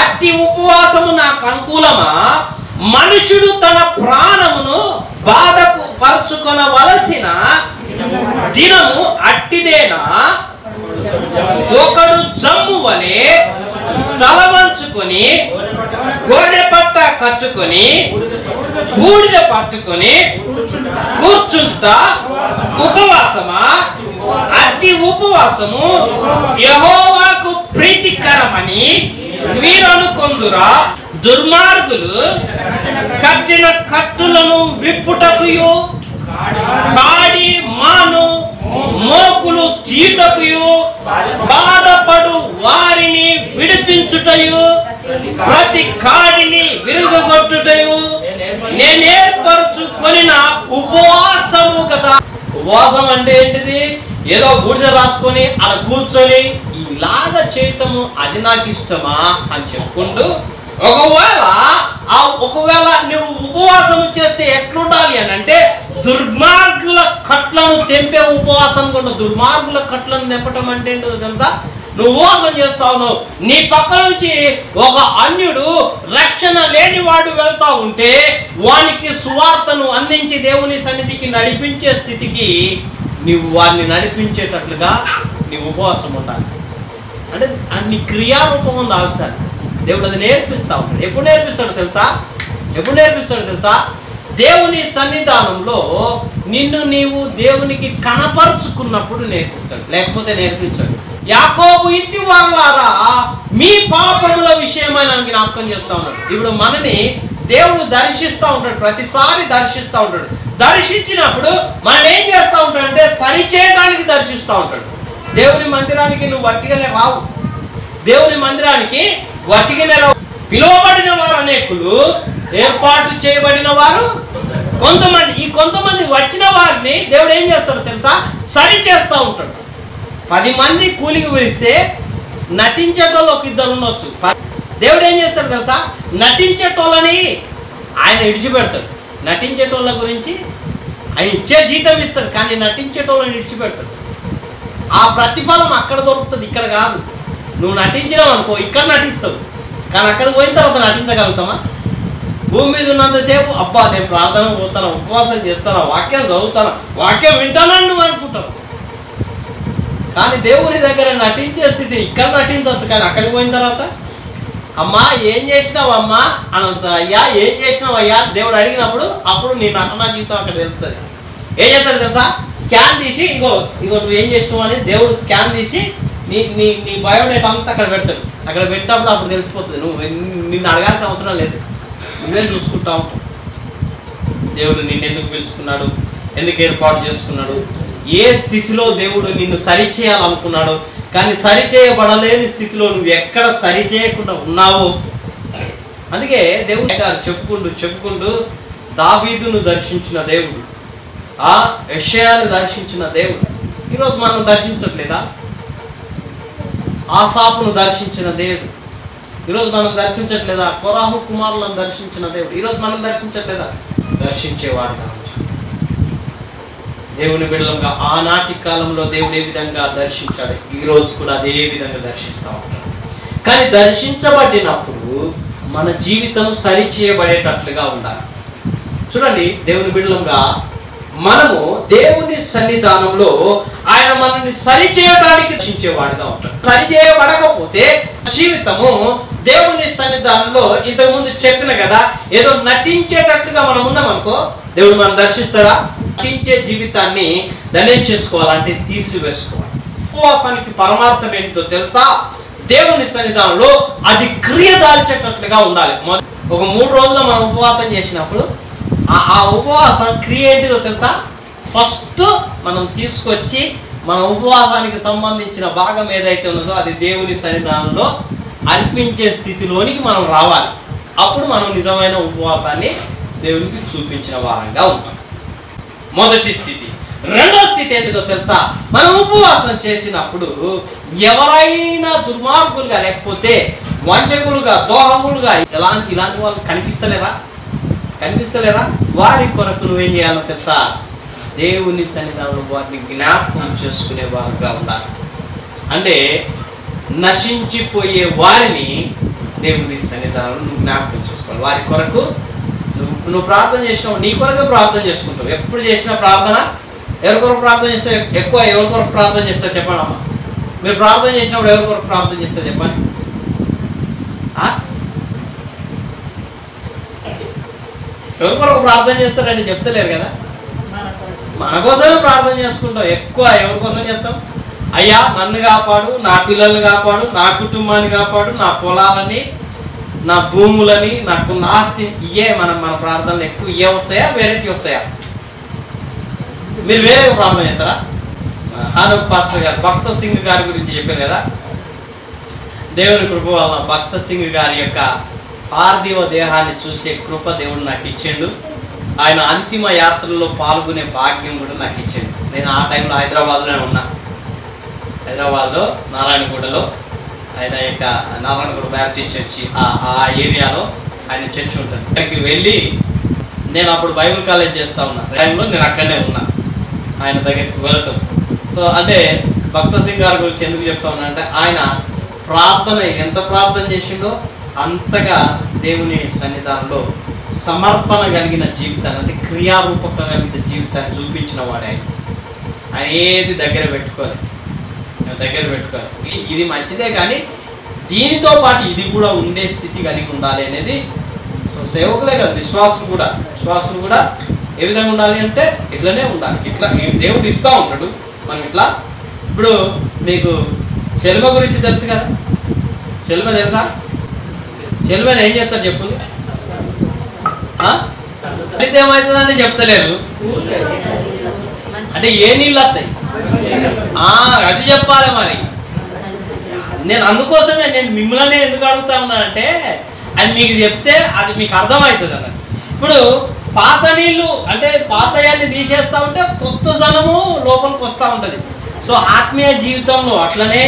అట్టి ఉపవాసము నాకు అనుకూలమా? మనుషుడు తన ప్రాణమును బాధకు పరచుకొనవలసిన దినము అట్టిదేనా? ఒకడు జమ్ము వలె తల వంచుకొని గోడె పట్ట కట్టుకొని బూడిద పట్టుకొని కూర్చుంట ఉపవాసమా? అతి ఉపవాసము యెహోవాకు ప్రీతికరమని మీరు అనుకొందురా? దుర్మార్గులు కట్టిన కట్టులను విప్పుటకుయు, కాడి మాను మోకులు తీటకుయు, బాధపడు వారిని విడిపించుటయు, ప్రతి కాడిని విరుగగొట్టుటయు నేనేర్పరచుకొనిన ఉపవాసము కదా. ఉపవాసం అంటే ఏంటిది? ఏదో బూడిద రాసుకొని అలా కూర్చొని ఇలాగా చేయటము అది నాకు ఇష్టమా అని చెప్పుకుంటూ, ఒకవేళ నువ్వు ఉపవాసం చేస్తే ఎట్లుండాలి అని అంటే, దుర్మార్గుల కట్లను తెంపే ఉపవాసం కూడా. దుర్మార్గుల కట్లను తెంపటం అంటే ఏంటో తెలుసా? నువ్వు ఉపవాసం చేస్తావు, నీ పక్క నుంచి ఒక అన్యుడు రక్షణ లేనివాడు వెళ్తా ఉంటే వానికి సువార్తను అందించి దేవుని సన్నిధికి నడిపించే స్థితికి నువ్వు వారిని నడిపించేటట్లుగా నీవు ఉపవాసం ఉండాలి. అంటే నీ క్రియారూపం ఉంది ఆల్సారి. దేవుడు అది నేర్పిస్తా ఉంటాడు. ఎప్పుడు నేర్పిస్తాడు తెలుసా? దేవుని సన్నిధానంలో నిన్ను నీవు దేవునికి కనపరుచుకున్నప్పుడు నేర్పిస్తాడు, లేకపోతే నేర్పించాడు. యాకోబు ఇంటి వారలారా మీ పాపముల విషయమై నన్ను జ్ఞాపకం చేస్తూ ఉన్నాడు. ఇప్పుడు మనని దేవుడు దర్శిస్తూ ఉంటాడు, ప్రతిసారి దర్శిస్తూ ఉంటాడు. దర్శించినప్పుడు మనం ఏం చేస్తూ ఉంటాడంటే సరిచేయడానికి దర్శిస్తూ ఉంటాడు. దేవుని మందిరానికి నువ్వు వట్టిగానే రావు, దేవుని మందిరానికి వట్టిగానే రావు. పిలువబడిన వారు అనేకులు, ఏర్పాటు చేయబడిన వారు కొంతమంది. ఈ కొంతమంది వచ్చిన వారిని దేవుడు ఏం చేస్తాడో తెలుసా, సరి చేస్తూ ఉంటాడు. 10 మంది కూలికి పిలిస్తే నటించేటోళ్ళు ఒక 2 ఉండొచ్చు. దేవుడు ఏం చేస్తాడు తెలుసా, నటించేటోళ్ళని ఆయన విడిచిపెడతాడు. నటించేటోళ్ళ గురించి ఆయన ఇచ్చే జీతం ఇస్తాడు, కానీ నటించేటోళ్ళని విడిచిపెడతాడు. ఆ ప్రతిఫలం అక్కడ దొరుకుతుంది, ఇక్కడ కాదు. నువ్వు నటించినావు అనుకో, ఇక్కడ నటిస్తావు, కానీ అక్కడ పోయిన తర్వాత నటించగలుగుతామా? భూమి మీద ఉన్నంతసేపు అబ్బా నేను ప్రార్థన పోతాను, ఉపవాసం చేస్తాను, వాక్యం చదువుతాను, వాక్యం వింటానని నువ్వు అనుకుంటావు. కానీ దేవుని దగ్గర నటించే స్థితి ఇక్కడ నటించవచ్చు, కానీ అక్కడికి పోయిన తర్వాత అమ్మా ఏం చేసినావు అమ్మా అని అంటారు. అయ్యా ఏం చేసినావు అయ్యా దేవుడు అడిగినప్పుడు అప్పుడు నీ నటనా జీవితం అక్కడ తెలుస్తుంది. ఏం చేస్తాడు తెలుసా, స్కాన్ తీసి ఇగో నువ్వు ఏం చేసినావు అని దేవుడు స్కాన్ తీసి నీ నీ నీ బయోడేటా అంతా అక్కడ పెడతాడు. అక్కడ పెట్టినప్పుడు అప్పుడు తెలిసిపోతుంది. నిన్ను అడగాల్సిన అవసరం లేదు, నువ్వే చూసుకుంటా ఉంటావు. దేవుడు నిన్ను ఎందుకు పిలుచుకున్నాడు, ఎందుకు ఏర్పాటు చేసుకున్నాడు, ఏ స్థితిలో దేవుడు నిన్ను సరిచేయాలనుకున్నాడు, కానీ సరిచేయబడలేని స్థితిలో నువ్వు ఎక్కడ సరిచేయకుండా ఉన్నావో. అందుకే దేవుడు గారు చెప్పుకుంటూ దావీదును దర్శించిన దేవుడు, యెషయాను దర్శించిన దేవుడు ఈరోజు మనం దర్శించట్లేదా? ఆసాపును దర్శించిన దేవుడు ఈరోజు మనం దర్శించట్లేదా? కొరాహు కుమారులను దర్శించిన దేవుడు ఈరోజు మనం దర్శించట్లేదా? దర్శించేవాడుగా ఉంటాడు. దేవుని బిడ్డలుగా ఆనాటి కాలంలో దేవుడు ఏ విధంగా దర్శించాడు, ఈరోజు కూడా అదే విధంగా దర్శిస్తూ ఉంటాడు. కానీ దర్శించబడినప్పుడు మన జీవితం సరిచేయబడేటట్లుగా ఉండాలి. చూడండి, దేవుని బిడ్డలుగా మనము దేవుని సన్నిధానంలో ఆయన మనల్ని సరిచేయడానికి రక్షించేవాడుగా ఉంటాడు. సరిచేయబడకపోతే జీవితము దేవుని సన్నిధానంలో ఇంతకుముందు చెప్పిన కదా, ఏదో నటించేటట్లుగా మనం ఉన్నామనుకో, దేవుడు మనం దర్శిస్తాడా? నటించే జీవితాన్ని చేసుకోవాలంటే తీసివేసుకోవాలి. ఉపవాసానికి పరమార్థం ఏంటో తెలుసా? దేవుని సన్నిధానంలో అది క్రియ దాల్చేటట్లుగా ఉండాలి. ఒక 3 రోజులు మనం ఉపవాసం చేసినప్పుడు ఆ ఉపవాసం క్రియ ఏంటిదో తెలుసా? ఫస్ట్ మనం తీసుకొచ్చి మన ఉపవాసానికి సంబంధించిన భాగం ఏదైతే ఉన్నదో అది దేవుని సన్నిధానంలో అర్పించే స్థితిలోనికి మనం రావాలి. అప్పుడు మనం నిజమైన ఉపవాసాన్ని దేవునికి చూపించిన వారంగా ఉంటాం. మొదటి స్థితి. రెండో స్థితి ఏంటిదో తెలుసా? మనం ఉపవాసం చేసినప్పుడు ఎవరైనా దుర్మార్గులుగా లేకపోతే వంచకులుగా దోహములుగా ఇలాంటి వాళ్ళు కనిపిస్తలేరా? వారి కొరకు నువ్వేం చేయాలో తెలుసా? దేవుని సన్నిధానంలో వారిని జ్ఞాపకం చేసుకునే వారుగా ఉండాలి. అంటే నశించిపోయే వారిని దేవుని సన్నిధానంలో నువ్వు జ్ఞాపకం చేసుకోవాలి. వారి కొరకు నువ్వు ప్రార్థన చేసినావు, నీ కొరకు ప్రార్థన చేసుకుంటావు. ఎప్పుడు చేసిన ప్రార్థన ఎవరి కొరకు ప్రార్థన చేస్తే ఎక్కువ ఎవరి కొరకు ప్రార్థన చేస్తారు చెప్పండి అమ్మ. మీరు ప్రార్థన చేసినప్పుడు ఎవరి కొరకు ప్రార్థన చేస్తారు చెప్పండి? ఎవరి కొరకు ప్రార్థన చేస్తారంటే చెప్తలేరు కదా. మన కోసమే ప్రార్థన చేసుకుంటాం. ఎక్కువ ఎవరి కోసం చేస్తాం? అయ్యా నన్ను కాపాడు, నా పిల్లల్ని కాపాడు, నా కుటుంబాన్ని కాపాడు, నా పొలాలని, నా భూములని, నాకున్న ఆస్తి. ఇవే మన ప్రార్థనలు ఎక్కువ. ఇవే వస్తాయా వేరేటి వస్తాయా? మీరు వేరే ప్రార్థన చేస్తారా? హానూక్ పాస్టర్ గారు భక్త సింగ్ గారి గురించి చెప్పారు కదా. దేవుని కృప వలన భక్త సింగ్ గారి యొక్క పార్థివ దేహాన్ని చూసే కృప దేవుడు నాకు ఇచ్చిండు. ఆయన అంతిమ యాత్రలో పాల్గొనే భాగ్యం కూడా నాకు ఇచ్చిండు. నేను ఆ టైంలో హైదరాబాద్లోనే ఉన్నా. హైదరాబాద్లో నారాయణగూడలో ఆయన యొక్క నారాయణగూడ బ్యాప్టిస్ట్ చర్చి ఆ ఏరియాలో ఆయన చర్చి ఉంటుంది. అక్కడికి వెళ్ళి నేను అప్పుడు బైబిల్ కాలేజ్ చేస్తూ ఉన్నా టైంలో నేను అక్కడనే ఉన్నా ఆయన దగ్గరికి వెళ్ళటం. సో అంటే భక్త సింగ్ గారి గురించి ఎందుకు చెప్తా ఉన్నా అంటే ఆయన ప్రార్థన ఎంత ప్రార్థన చేసిండో అంతగా దేవుని సన్నిధానంలో సమర్పణ కలిగిన జీవితాన్ని, అంటే క్రియారూపక కలిగిన జీవితాన్ని చూపించిన వాడే ఆయన ఏది దగ్గర పెట్టుకోవాలి. ఇది మంచిదే, కానీ దీనితో పాటు ఇది కూడా ఉండే స్థితి కలిగి ఉండాలి అనేది సో సేవకులే కదా, విశ్వాసులు కూడా ఏ విధంగా ఉండాలి అంటే ఇట్లనే ఉండాలి. ఇట్లా దేవుడు ఇస్తూ ఉంటాడు మనం ఇట్లా. ఇప్పుడు మీకు చెలువ గురించి తెలుసు కదా, చెలువ తెలుసా? చెలువని ఏం చేస్తారు చెప్పుంది? అయితే ఏమవుతుందంటే చెప్తలేరు. అంటే ఏ నీళ్ళు వస్తాయి అది చెప్పాలి మరి. నేను అందుకోసమే నేను మిమ్మల్ని ఎందుకు అడుగుతా ఉన్నానంటే అది మీకు చెప్తే అది మీకు అర్థమవుతుంది అన్నట్టు. ఇప్పుడు పాత నీళ్ళు అంటే పాతయాన్ని తీసేస్తా ఉంటే కొత్త ధనము లోపలికి వస్తూ ఉంటుంది. సో ఆత్మీయ జీవితంలో అట్లనే,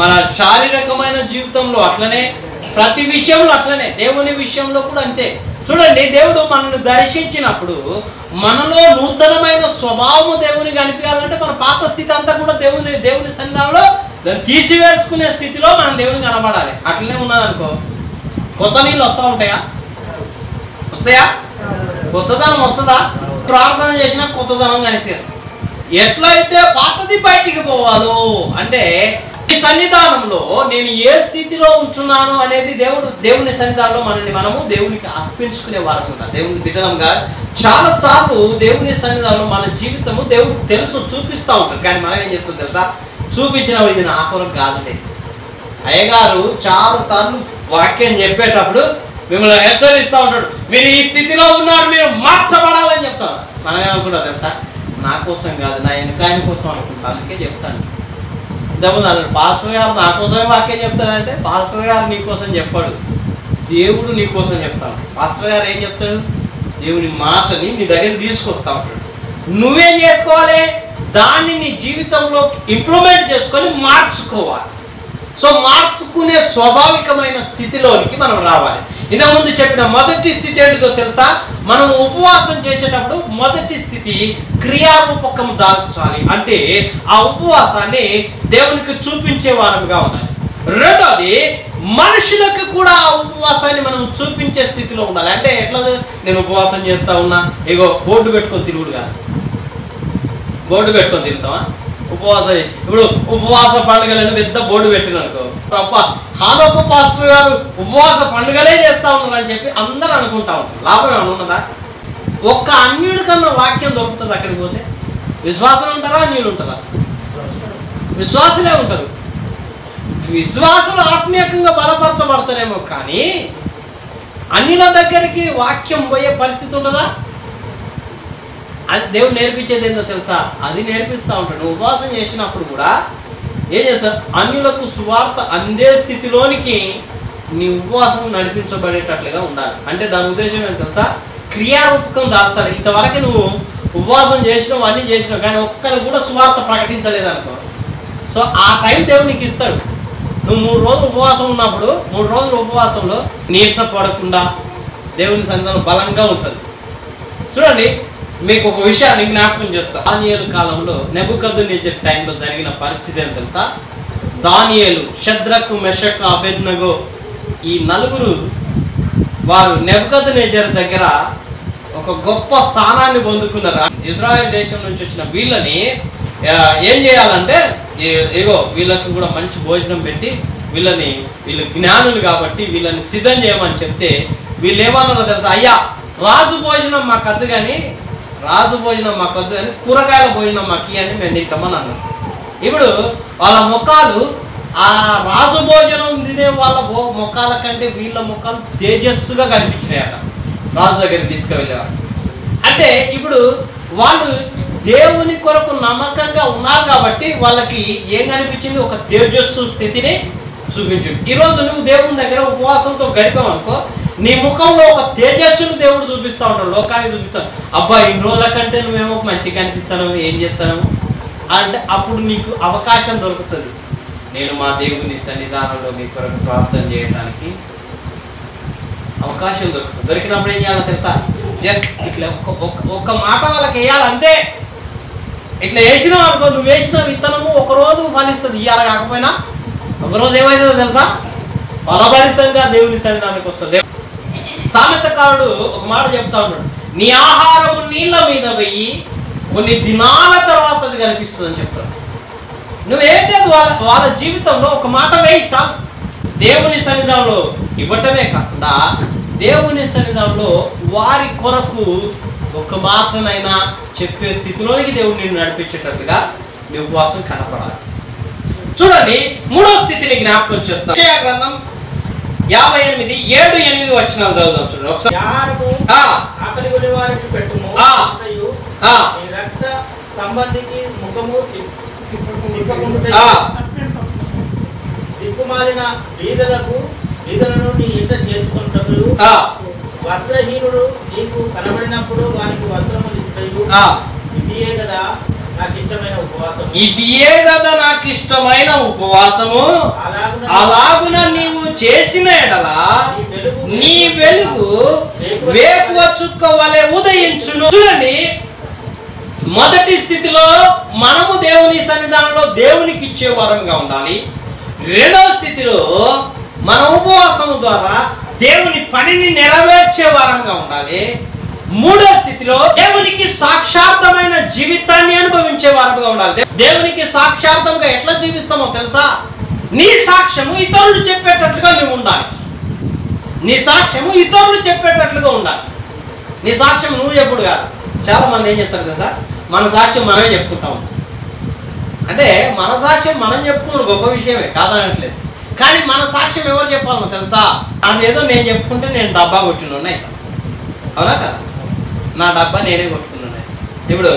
మన శారీరకమైన జీవితంలో అట్లనే, ప్రతి విషయంలో అట్లనే, దేవుని విషయంలో కూడా అంతే. చూడండి, దేవుడు మనల్ని దర్శించినప్పుడు మనలో నూతనమైన స్వభావము దేవుని కనిపించాలంటే మన పాత స్థితి అంతా కూడా దేవుని సన్నిధానంలో దాన్ని తీసివేసుకునే స్థితిలో మనం దేవుని కనబడాలి. అట్లనే ఉన్నదనుకో కొత్త నీళ్ళు వస్తూ వస్తాయా? కొత్తదనం వస్తుందా? ప్రార్థన చేసినా కొత్తదనం కనిపించదు. ఎట్లయితే పాతది బయటికి పోవాలో అంటే ఈ సన్నిధానంలో నేను ఏ స్థితిలో ఉంటున్నాను అనేది దేవుని సన్నిధానంలో మనము దేవునికి అర్పించుకునే వారం ఉంటాం. దేవుని బిడ్డలంగా చాలా సార్లు దేవుని సన్నిధానంలో మన జీవితము దేవుడికి తెలుసు, చూపిస్తూ ఉంటాడు. కానీ మనం ఏం చేస్తాం తెలుసా? చూపించినప్పుడు ఇది నా కొరకు కాదులే. అయ్యగారు చాలా సార్లు వాక్యం చెప్పేటప్పుడు మిమ్మల్ని హెచ్చరిస్తూ ఉంటాడు, మీరు ఈ స్థితిలో ఉన్నారు, మీరు మార్చబడాలని చెప్తాను. మనం ఏమనుకుంటాం తెలుసా? నా కోసం కాదు, నా వెనకాయన కోసం అనుకుంటా, అందుకే చెప్తాను. ఇంతకుముందు అన్నాడు పాస్టర్ గారు నా కోసమే వాక్యం చెప్తానంటే, పాస్టర్ గారు నీ కోసం చెప్పాడు, దేవుడు నీ కోసం చెప్తాడు. పాస్టర్ గారు ఏం చెప్తాడు? దేవుని మాటని నీ దగ్గర తీసుకొస్తా ఉంటాడు. నువ్వేం చేసుకోవాలి? దాన్ని నీ జీవితంలో ఇంప్లిమెంట్ చేసుకొని మార్చుకోవాలి. సో మార్చుకునే స్వాభావికమైన స్థితిలోనికి మనం రావాలి. ఇంతకుముందు చెప్పిన మొదటి స్థితి ఏంటిదో తెలుసా? మనం ఉపవాసం చేసేటప్పుడు మొదటి స్థితి క్రియారూపకం దాల్చాలి. అంటే ఆ ఉపవాసాన్ని దేవునికి చూపించే వారంగా ఉండాలి. రెండోది మనుషులకు కూడా ఆ ఉపవాసాన్ని మనం చూపించే స్థితిలో ఉండాలి. అంటే ఎట్లా? నేను ఉపవాసం చేస్తా ఉన్నా, ఇగో బోర్డు పెట్టుకొని తిరుగుడు కాదు. బోర్డు పెట్టుకొని తిరుగుతామా? ఉపవాసం ఇప్పుడు ఉపవాస పండుగలను పెద్ద బోర్డు పెట్టిననుకో, హానోకు పాస్టర్ గారు ఉపవాస పండుగలే చేస్తా ఉన్నారు అని చెప్పి అందరూ అనుకుంటా ఉంటారు. లాభం ఏమైనా ఉన్నదా? ఒక్క అన్యుడి కన్నా వాక్యం దొరుకుతుంది అక్కడికి పోతే. విశ్వాసులు ఉంటారా? అన్యులు ఉంటారా? విశ్వాసులే ఉంటారు. విశ్వాసులు ఆత్మీయంగా బలపరచబడతారేమో, కానీ అన్యుల దగ్గరికి వాక్యం పోయే పరిస్థితి ఉండదా? అది దేవుడు నేర్పించేది ఏంటో తెలుసా? అది నేర్పిస్తూ ఉంటాడు. నువ్వు ఉపవాసం చేసినప్పుడు కూడా ఏం చేస్తావు? అన్యులకు సువార్త అందే స్థితిలోనికి నీ ఉపవాసం నడిపించబడేటట్లుగా ఉండాలి. అంటే దాని ఉద్దేశం ఏంటో తెలుసా? క్రియారూపకం దాల్చాలి. ఇంతవరకు నువ్వు ఉపవాసం చేసినావు, అన్నీ చేసినావు, కానీ ఒక్కరు కూడా సువార్త ప్రకటించలేదనుకో, సో ఆ టైం దేవుడు నీకు ఇస్తాడు. నువ్వు 3 రోజులు ఉపవాసం ఉన్నప్పుడు 3 రోజుల ఉపవాసంలో నీరసపడకుండా దేవుని సన్నిధానం బలంగా ఉంటుంది. చూడండి, మీకు ఒక విషయాన్ని జ్ఞాపకం చేస్తా. దానియేలు కాలంలో నెబుకద్నెజర్ టైంలో జరిగిన పరిస్థితి ఏం తెలుసా? దానియేలు, షద్రకు, మెషకు, అబేద్నెగో ఈ 4 వారు నెబుకద్నెజర్ దగ్గర ఒక గొప్ప స్థానాన్ని పొందుకున్నారు. ఇజ్రాయెల్ దేశం నుంచి వచ్చిన వీళ్ళని ఏం చేయాలంటే, ఏగో వీళ్ళకి కూడా మంచి భోజనం పెట్టి వీళ్ళు జ్ఞానులు కాబట్టి వీళ్ళని సిద్ధం చేయమని చెప్తే వీళ్ళు ఏమన్నారో తెలుసా? అయ్యా, రాజు భోజనం మాకద్దు కానీ కూరగాయల భోజనం మాకు ఇవ్వండి, మేము తింటామని అన్నాం. ఇప్పుడు వాళ్ళ ముఖాలు ఆ రాజు భోజనం తినే వాళ్ళ ముఖాల కంటే వీళ్ళ ముఖాలు తేజస్సుగా కనిపించినాయట రాజు దగ్గరికి తీసుకువెళ్ళేవారు. అంటే ఇప్పుడు వాళ్ళు దేవుని కొరకు నమ్మకంగా ఉన్నారు కాబట్టి వాళ్ళకి ఏం కనిపించింది? ఒక తేజస్సు స్థితిని చూపించింది. ఈరోజు నువ్వు దేవుని దగ్గర ఉపవాసంతో గడిపావనుకో, నీ ముఖంలో ఒక తేజస్సును దేవుడు చూపిస్తూ ఉంటాడు, లోకానికి చూపిస్తాడు. అబ్బా, ఇన్ని రోజుల కంటే నువ్వేమో మంచిగా కనిపిస్తాను, ఏం చేస్తాను అంటే అప్పుడు నీకు అవకాశం దొరుకుతుంది. నేను మా దేవుని సన్నిధానంలో మీ కొరకు ప్రార్థన చేయడానికి అవకాశం దొరుకుతుంది. దొరికినప్పుడు ఏం చేయాలో తెలుసా? జస్ట్ ఇట్లా ఒక్క మాట వాళ్ళకి వేయాలి అంతే. ఇట్లా వేసినావు అనుకో, నువ్వు వేసిన విత్తనము ఒకరోజు ఫలిస్తుంది. ఇవాళ కాకపోయినా ఒకరోజు ఏమవుతుందో తెలుసా? ఫలభరితంగా దేవుని సన్నిధానానికి వస్తుంది. సామెతకారుడు ఒక మాట చెప్తా ఉన్నాడు, నీ ఆహారము నీళ్ళ మీద వెయ్యి, కొన్ని దినాల తర్వాత అది కనిపిస్తుంది అని చెప్తాడు. నువ్వేంటి వాళ్ళ జీవితంలో ఒక మాట వేయి చాలు. దేవుని సన్నిధానంలో ఇవ్వటమే కాకుండా దేవుని సన్నిధానంలో వారి కొరకు ఒక మాటనైనా చెప్పే స్థితిలోనికి దేవుడు నిన్ను నడిపించేటట్లుగా నీ ఉపవాసం కనపడాలి. చూడండి, మూడో స్థితిని జ్ఞాపకం చేస్తాం. యెషయా గ్రంథం 58:7-8 వచనాలు చదువుదాం. చూడండి ఒకసారి. ఆకలి కొనే వారికి పెట్టుము, నీ రక్త సంబంధికి ముఖము తిప్పకుండుట, దిక్కుమాలిన బీదలను నీ ఇంట చేర్చుకుంటూ, వస్త్రహీనుడు నీకు కనబడినప్పుడు వారికి వస్త్రము ఇచ్చుటయు, ఇదియే కదా నాకు ఇష్టమైన ఉపవాసం. ఇదియే కదా నాకు ఇష్టమైన ఉపవాసము. అలాగున నీవు చేసిన ఎడల నీ వెలుగు వేకువ చుక్క వలె ఉదయించును. చూడండి, మొదటి స్థితిలో మనము దేవుని సన్నిధానంలో దేవునికి ఇచ్చే వారంగా ఉండాలి. రెండవ స్థితిలో మన ఉపవాసము ద్వారా దేవుని పనిని నెరవేర్చే వారంగా ఉండాలి. మూడో స్థితిలో దేవునికి సాక్షార్థమైన జీవితాన్ని అనుభవించే వారంగా ఉండాలి. దేవునికి సాక్షార్థంగా ఎట్లా జీవిస్తామో తెలుసా? నీ సాక్ష్యము ఇతరులు చెప్పేటట్లుగా నువ్వు ఉండాలి. నీ సాక్ష్యము ఇతరులు చెప్పేటట్లుగా ఉండాలి. నీ సాక్ష్యం నువ్వు చెప్పుడు కాదు. చాలా మంది ఏం చెప్తారు తెలుసా? మన సాక్ష్యం మనమే చెప్పుకుంటాం. అంటే మన సాక్ష్యం మనం చెప్పుకున్నాడు గొప్ప విషయమే, కాదనట్లేదు. కానీ మన సాక్ష్యం ఎవరు చెప్పాలనో తెలుసా? అదేదో నేను చెప్పుకుంటే నేను డబ్బా కొట్టినోడిని అవుతాను. అవునా కదా? నా డబ్బా నేనే కొట్టుకున్నాను. ఇప్పుడు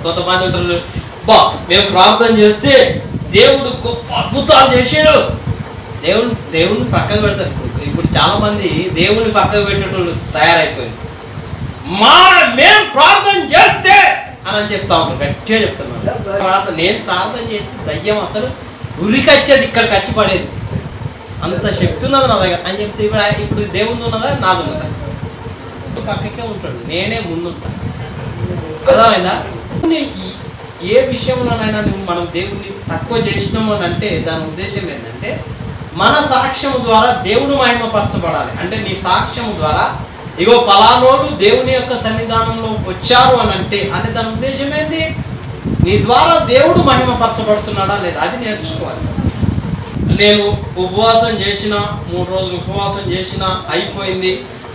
కొంతమంది ఉంటారు, మేము ప్రార్థన చేస్తే దేవుడు గొప్ప అద్భుతాలు చేసాడు. దేవుడిని పక్కకు పెడతారు. ఇప్పుడు చాలా మంది దేవుని పక్కకు పెట్టేటోళ్ళు తయారైపోయింది. మేము ప్రార్థన చేస్తే అని చెప్తా ఉంటాను, గట్టిగా చెప్తున్నాను. నేను ప్రార్థన చేస్తే దయ్యం అసలు ఉరికొచ్చేది, ఇక్కడికి వచ్చి పడేది. అంత శక్తి ఉన్నది నా దగ్గర అని చెప్తే ఇప్పుడు దేవుని ఉన్నదా నాది ఉన్నదా? పక్కకే ఉంటాడు, నేనే ముందుంటాను. అర్థమైందా? ఏ విషయంలోనైనా నువ్వు మనం దేవుడిని తక్కువ చేసినాము అని అంటే దాని ఉద్దేశం ఏంటంటే మన సాక్ష్యము ద్వారా దేవుడు మహిమపరచబడాలి. అంటే నీ సాక్ష్యము ద్వారా ఇగో పలానోడు దేవుని యొక్క సన్నిధానంలో వచ్చారు అని అంటే దాని ఉద్దేశం ఏంటి? నీ ద్వారా దేవుడు మహిమపరచబడుతున్నాడా లేదా అది నేర్చుకోవాలి. నేను ఉపవాసం చేసిన 3 రోజులు ఉపవాసం చేసిన అయిపోయింది,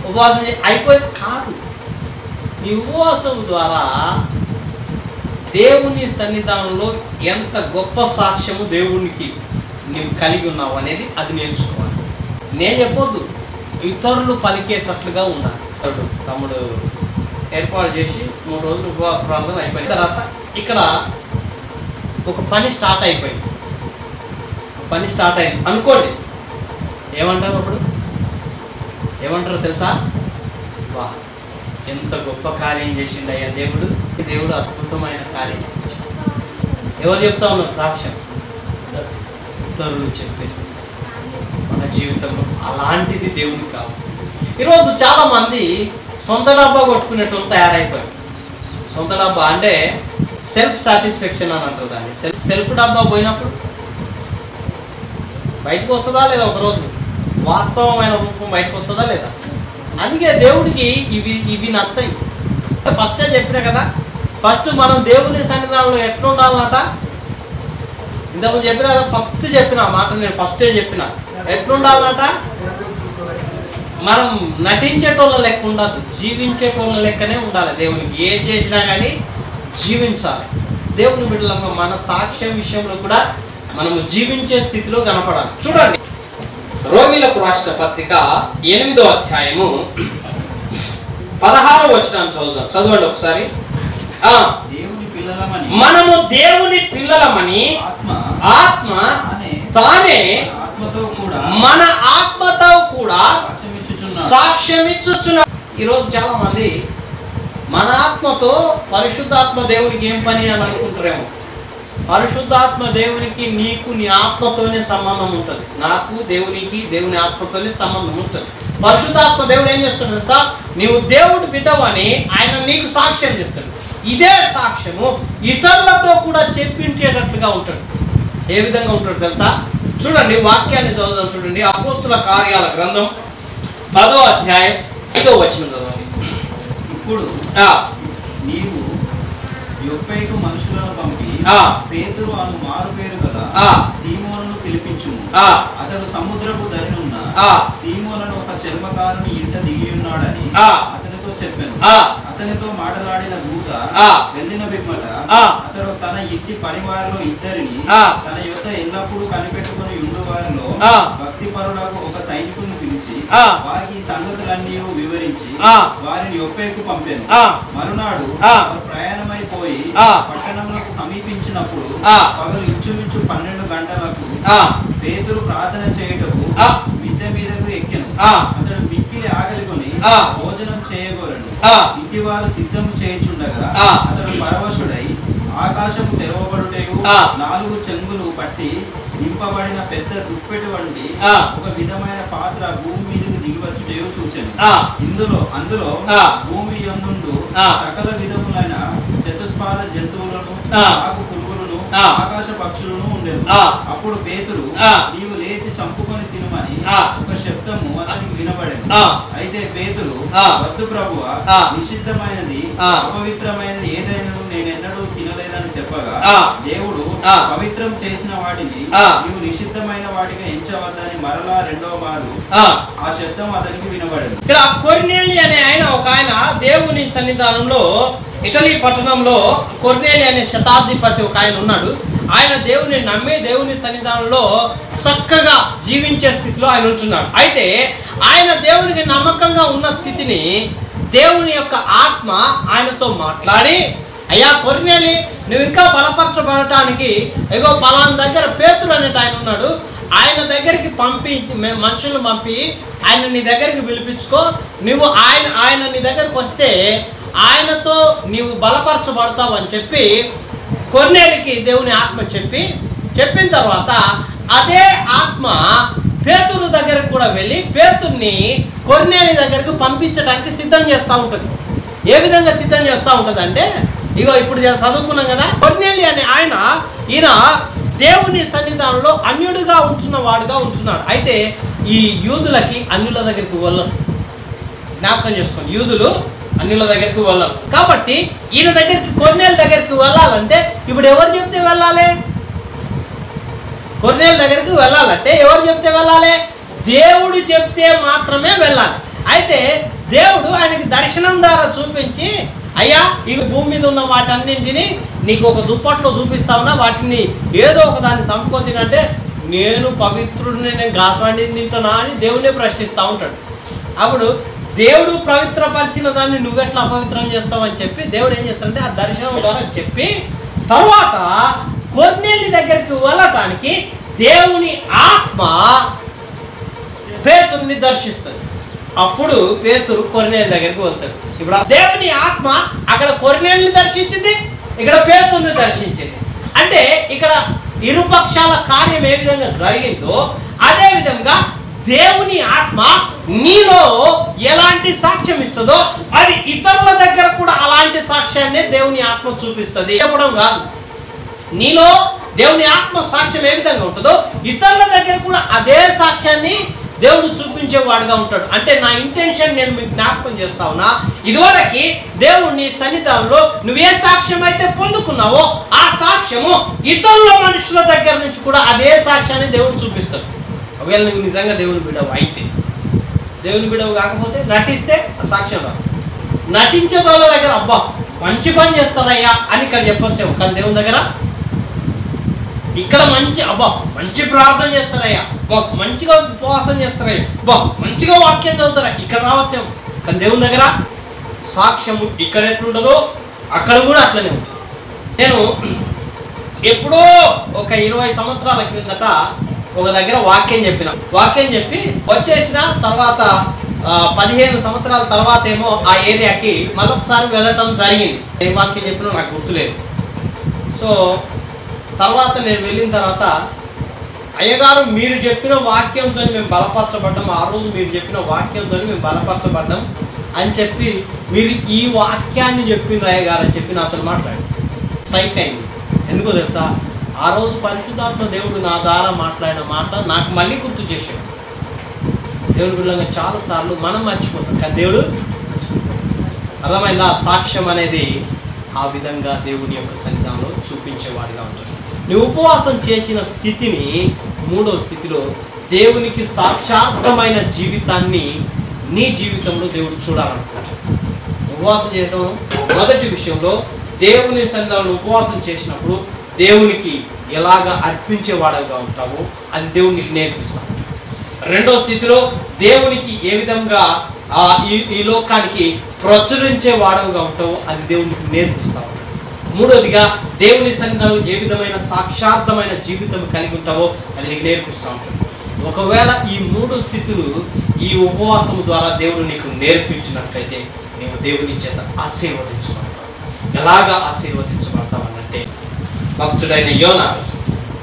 ఉపవాసం అయిపోయింది కాదు. నీ ఉపవాసం ద్వారా దేవుని సన్నిధానంలో ఎంత గొప్ప సాక్ష్యము దేవునికి నీవు కలిగి ఉన్నావు అనేది అది నేర్చుకోవాలి. నేను చెప్పొద్దు, ఇతరులు పలికేటట్లుగా ఉండాలి. తమ్ముడు ఏర్పాటు చేసి 3 రోజులు ఉపవాస ప్రార్థన అయిపోయిన తర్వాత ఇక్కడ ఒక పని స్టార్ట్ అయిపోయింది. పని స్టార్ట్ అయింది అనుకోండి, ఏమంటారు అప్పుడు? ఏమంటారు తెలుసా? వా, ఎంత గొప్ప కార్యం చేసిండు అయ్యా దేవుడు. దేవుడు అద్భుతమైన కార్యం చేసిండు. ఎవరు చెప్తా ఉన్నారు సాక్ష్యం? ఇతరులు చెప్పేస్తారు. మన జీవితంలో అలాంటిది దేవునికి కాదు. ఈరోజు చాలామంది సొంత డబ్బా కొట్టుకునేటోళ్ళు తయారైపోయారు. సొంత డబ్బా అంటే సెల్ఫ్ సాటిస్ఫాక్షన్ అని అంటారు దాన్ని. సెల్ఫ్ డబ్బా పోయినప్పుడు బయటకు వస్తుందా లేదా? ఒకరోజు వాస్తవమైన రూపం బయటకు వస్తుందా లేదా? అందుకే దేవుడికి ఇవి నచ్చాయి. ఫస్టే చెప్పినా కదా, ఫస్ట్ మనం దేవుని సన్నిధానంలో ఎట్లా ఉండాలన్నట ఇంతకుముందు చెప్పిన కదా. ఫస్ట్ చెప్పిన మాట నేను ఫస్టే చెప్పిన ఎట్లుండాలన్నట. మనం నటించేటోళ్ళ లెక్క ఉండద్దు, జీవించేటోళ్ళ లెక్కనే ఉండాలి. దేవునికి ఏం చేసినా కానీ జీవించాలి. దేవుని బిడ్డలంగా మన సాక్ష్యం విషయంలో కూడా మనము జీవించే స్థితిలో కనపడాలి. చూడండి, రోమీలకు రాసిన పత్రిక 8వ అధ్యాయము 16వ వచనాన్ని చదువుదాం. చదవండి ఒకసారి. మనము దేవుని పిల్లలమని ఆత్మ తానే మన ఆత్మతో కూడా సాక్ష్యమిచ్చుచున్న. ఈరోజు చాలా మంది మన ఆత్మతో పరిశుద్ధాత్మ దేవునికి ఏం పని అని అనుకుంటారేమో. పరిశుద్ధాత్మ దేవునికి నీకు నీ ఆత్మతోనే సంబంధం ఉంటుంది. నాకు దేవునికి దేవుని ఆత్మతోనే సంబంధం ఉంటుంది. పరిశుద్ధాత్మ దేవుడు ఏం చేస్తాడు తెలుసా? నీవు దేవుడు బిడ్డవని ఆయన నీకు సాక్ష్యం చెప్తాడు. ఇదే సాక్ష్యము ఇతరులతో కూడా చెప్పించేటట్లుగా ఉంటాడు. ఏ విధంగా ఉంటాడు తెలుసా? చూడండి, వాక్యాన్ని చదువుదాం. చూడండి, అపోస్తుల కార్యాల గ్రంథం 10వ అధ్యాయం 5వ వచనం చదవండి. ఇప్పుడు నీవు యొప్పేకు మనుషులను పంపి పేతురు అను మారు పేరు గల సీమోనును పిలిపించుము. అతడు సముద్రపు దరినున్న సీమోనును ఒక చర్మకారుని ఇంట దిగి ఉన్నాడని అతనితో చెప్పాను. అతనితో మాట్లాడిన దూత వెళ్ళిన పిమ్మట అతడు తన ఇంటి పనివారిలో ఇద్దరిని తన యొక్క ఎల్లప్పుడూ కనిపెట్టుకుని ఉండు వారిలో భక్తిపరులకు ఒక సైనికుని పిలిచి వారికి ఈ సంగతులన్నీ వివరించి వారిని యొప్పేకు పంపాను. మరునాడు ప్రయాణమైపోయి పట్టణంలోకి సమీపించినప్పుడు పగలు ఇంచుమించు 12 గంటలకు పేతురు ప్రార్థన చేయుటకు మిద్దె మీదకు ఎక్కెను. అతడు మిక్కిలి ఆకలికొని భోజనం చేయగోరను. ఇంటి వారు సిద్ధము చేయుచుండగా అతడు పరవశుడై ఆకాశము తెరవబడుటయు 4 చెంగులు పట్టి నింపబడిన పెద్ద దుప్పెటి వంటి ఒక విధమైన పాత్ర భూమి మీదకి దిగివచ్చుటయు చూచెను. అందులో భూమి యందు సకల విధములైన చతుష్పాద జంతువులను ఆకు పురుగులను ఆకాశ పక్షులను ఉండేది. అప్పుడు పేతురు నీవు లేచి చంపుకొని తినుమని ఒక శబ్దము అతనికి వినబడేది. అయితే పేతురు వద్దు ప్రభువా, నిషిద్ధమైనది అపవిత్రమైనది ఏదైనా నేనెన్నడూ తినలేదని చెప్పగా దేవుడు పవిత్రం చేసిన వాటిని నీవు నిషిద్ధమైన వాటిగా ఎంచవద్దని మరలా రెండవ మారు ఆ శబ్దం అతనికి వినబడింది. ఇక్కడ కొర్నేలి అనే ఆయన దేవుని సన్నిధానంలో ఇటలీ పట్టణంలో కొర్నేలి అనే శతాధిపతి ఒక ఆయన ఉన్నాడు. ఆయన దేవుని నమ్మి దేవుని సన్నిధానంలో చక్కగా జీవించే స్థితిలో ఆయన ఉంటున్నాడు. అయితే ఆయన దేవునికి నమ్మకంగా ఉన్న స్థితిని దేవుని యొక్క ఆత్మ ఆయనతో మాట్లాడి, అయ్యా కొర్నేలి, నువ్వు ఇంకా బలపరచబడటానికి ఏగో పలానా దగ్గర పేతురు అనేట ఆయన ఉన్నాడు, ఆయన దగ్గరికి మనుషులను పంపి ఆయన నీ దగ్గరికి పిలిపించుకో, నువ్వు ఆయన నీ దగ్గరికి వస్తే ఆయనతో నీవు బలపరచబడతావు అని చెప్పి కొర్నేలికి దేవుని ఆత్మ చెప్పిన తర్వాత అదే ఆత్మ పేతురు దగ్గరకు కూడా వెళ్ళి పేతుర్ని కొర్నేలి దగ్గరకు పంపించడానికి సిద్ధం చేస్తూ ఉంటుంది. ఏ విధంగా సిద్ధం చేస్తూ ఉంటుంది అంటే, ఇగో ఇప్పుడు చదువుకున్నాం కదా, కొర్నేలి అనే ఈయన దేవుని సన్నిధానంలో అన్యుడిగా వాడుగా ఉంటున్నాడు. అయితే ఈ యూదులకి అన్యుల దగ్గరికి వెళ్ళరు. జ్ఞాపకం చేసుకోండి, యూదులు అన్యుల దగ్గరికి వెళ్ళరు. కాబట్టి ఈయన దగ్గరికి కొర్నేలి దగ్గరికి వెళ్ళాలంటే ఇప్పుడు ఎవరు చెప్తే వెళ్ళాలి? కొర్నేలి దగ్గరికి వెళ్ళాలంటే ఎవరు చెప్తే వెళ్ళాలి? దేవుడు చెప్తే మాత్రమే వెళ్ళాలి. అయితే దేవుడు ఆయనకి దర్శనం ద్వారా చూపించి, అయ్యా ఈ భూమి మీద ఉన్న వాటన్నింటినీ నీకు ఒక దుప్పట్లో చూపిస్తా ఉన్నా, వాటిని ఏదో ఒక దాన్ని సంకోతినంటే నేను పవిత్రుడిని, నేను గాసాండిని తింటున్నా అని దేవుడే ప్రశ్నిస్తూ ఉంటాడు. అప్పుడు దేవుడు పవిత్రపరిచిన దాన్ని నువ్వెట్లా అపవిత్రం చేస్తావు అని చెప్పి దేవుడు ఏం చేస్తాడంటే ఆ దర్శనం ద్వారా చెప్పి తర్వాత కొర్నేలి దగ్గరికి వెళ్ళటానికి దేవుని ఆత్మ పేతురుని దర్శిస్తుంది. అప్పుడు పేతురు కొర్నేలి దగ్గరికి వెళ్తాడు. ఇప్పుడు దేవుని ఆత్మ అక్కడ కొర్నేలిని దర్శించింది, ఇక్కడ పేతురుని దర్శించింది. అంటే ఇక్కడ ఇరుపక్షాల కార్యం ఏ విధంగా జరిగిందో అదే విధంగా దేవుని ఆత్మ నీలో ఎలాంటి సాక్ష్యం ఇస్తుందో అది ఇతరుల దగ్గర కూడా అలాంటి సాక్ష్యాన్ని దేవుని ఆత్మ చూపిస్తుంది. చెప్పడం కాదు, నీలో దేవుని ఆత్మ సాక్ష్యం ఏ విధంగా ఉంటుందో ఇతరుల దగ్గర కూడా అదే సాక్ష్యాన్ని దేవుడు చూపించేవాడుగా ఉంటాడు. అంటే నా ఇంటెన్షన్ నేను మీకు జ్ఞాపకం చేస్తా ఉన్నా, ఇదివరకు దేవుని సన్నిధానంలో నువ్వు ఏ సాక్ష్యం అయితే పొందుకున్నావో ఆ సాక్ష్యము ఇతరుల మనుషుల దగ్గర నుంచి కూడా అదే సాక్ష్యాన్ని దేవుడు చూపిస్తాడు. ఒకవేళ నువ్వు నిజంగా దేవుని బిడ్డవు అయితే, దేవుని బిడ్డవు కాకపోతే నటిస్తే ఆ సాక్ష్యం రాదు. నటించే వాళ్ళ దగ్గర అబ్బా మంచి పని చేస్తారయ్యా అని ఇక్కడ చెప్పొచ్చాము, కానీ దేవుని దగ్గర ఇక్కడ మంచి ప్రార్థన చేస్తారయ్యా, మంచిగా ఉపవాసం చేస్తారయ్యా, మంచిగా వాక్యం చదువుతారా, ఇక్కడ రావచ్చాము, కానీ దేవుని దగ్గర సాక్ష్యము ఇక్కడ ఎట్లుంటుందో అక్కడ కూడా అట్లనే ఉంటుంది. నేను ఎప్పుడో ఒక 20 సంవత్సరాల క్రిందట ఒక దగ్గర వాక్యం చెప్పి వచ్చేసిన తర్వాత 15 సంవత్సరాల తర్వాత ఏమో ఆ ఏరియాకి మరొకసారి వెళ్ళటం జరిగింది. ఏ వాక్యం చెప్పినా నాకు గుర్తులేదు. సో తర్వాత నేను వెళ్ళిన తర్వాత అయ్యగారు మీరు చెప్పిన వాక్యంతో మేము బలపరచబడ్డాం, ఆ రోజు మీరు చెప్పిన వాక్యంతో మేము బలపరచబడ్డాం అని చెప్పి మీరు ఈ వాక్యాన్ని చెప్పిన అయ్యగారు అని చెప్పి నాతో మాట్లాడి స్ట్రైక్ అయింది. ఎందుకో తెలుసా, ఆ రోజు పరిశుద్ధాత్మ దేవుడు నా ద్వారా మాట్లాడిన మాట నాకు మళ్ళీ గుర్తు చేశాడు. దేవుని బిడ్డలుగా చాలాసార్లు మనం మర్చిపోతాం, కానీ దేవుడు అర్థమైందా? సాక్ష్యం అనేది ఆ విధంగా దేవుని యొక్క సన్నిధానంలో చూపించేవాడిగా ఉంటాడు. నువ్వు ఉపవాసం చేసిన స్థితిని మూడో స్థితిలో దేవునికి సాక్షాత్మైన జీవితాన్ని నీ జీవితంలో దేవుడు చూడాలనుకుంటాడు. ఉపవాసం చేయడం మొదటి విషయంలో దేవుని సన్నిధానంలో ఉపవాసం చేసినప్పుడు దేవునికి ఎలాగ అర్పించేవాడుగా ఉంటావో అది దేవునికి నేర్పిస్తాం. రెండో స్థితిలో దేవునికి ఏ విధంగా ఈ లోకానికి ప్రచురించే వాడవుగా ఉంటావో అది దేవునికి నేర్పిస్తా ఉంటాడు. మూడోదిగా దేవుని సన్నిధానంలో ఏ విధమైన సాక్షార్థమైన జీవితం కలిగి ఉంటావో అది నీకు నేర్పిస్తూ ఉంటాడు. ఒకవేళ ఈ మూడు స్థితులు ఈ ఉపవాసం ద్వారా దేవుడు నీకు నేర్పించినట్లయితే నీవు దేవుని చేత ఆశీర్వదించబడతావు. ఎలాగా ఆశీర్వదించబడతావు అనంటే, భక్తుడైన యోనా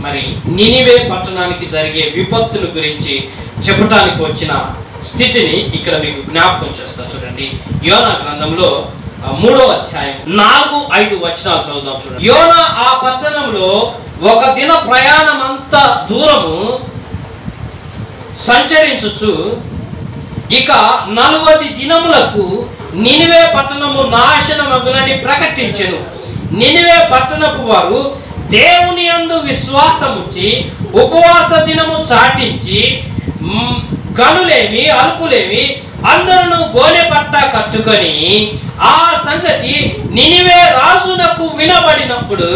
మరి నినివే పట్టణానికి జరిగే విపత్తుల గురించి చెప్పటానికి వచ్చిన స్థితిని ఇక్కడ మీకు జ్ఞాపకం చేస్తా. చూడండి, యోనా గ్రంథంలో 3వ అధ్యాయం 4-5 వచనాలు చదువుదాం. చూడండి, యోనా ఆ పట్టణంలో ఒక దిన ప్రయాణం అంత దూరము సంచరించుచు ఇక 40 దినములకు నినివే పట్టణము నాశనమగునని ప్రకటించెను. నినివే పట్టణపు వారు దేవుని యందు విశ్వాసముంచి ఉపవాస దినము చాటించి గనులేమి అల్పులేమి అందరూ గోనె పట్ట కట్టుకొని ఆ సంగతి నినివే రాజునకు వినబడినప్పుడు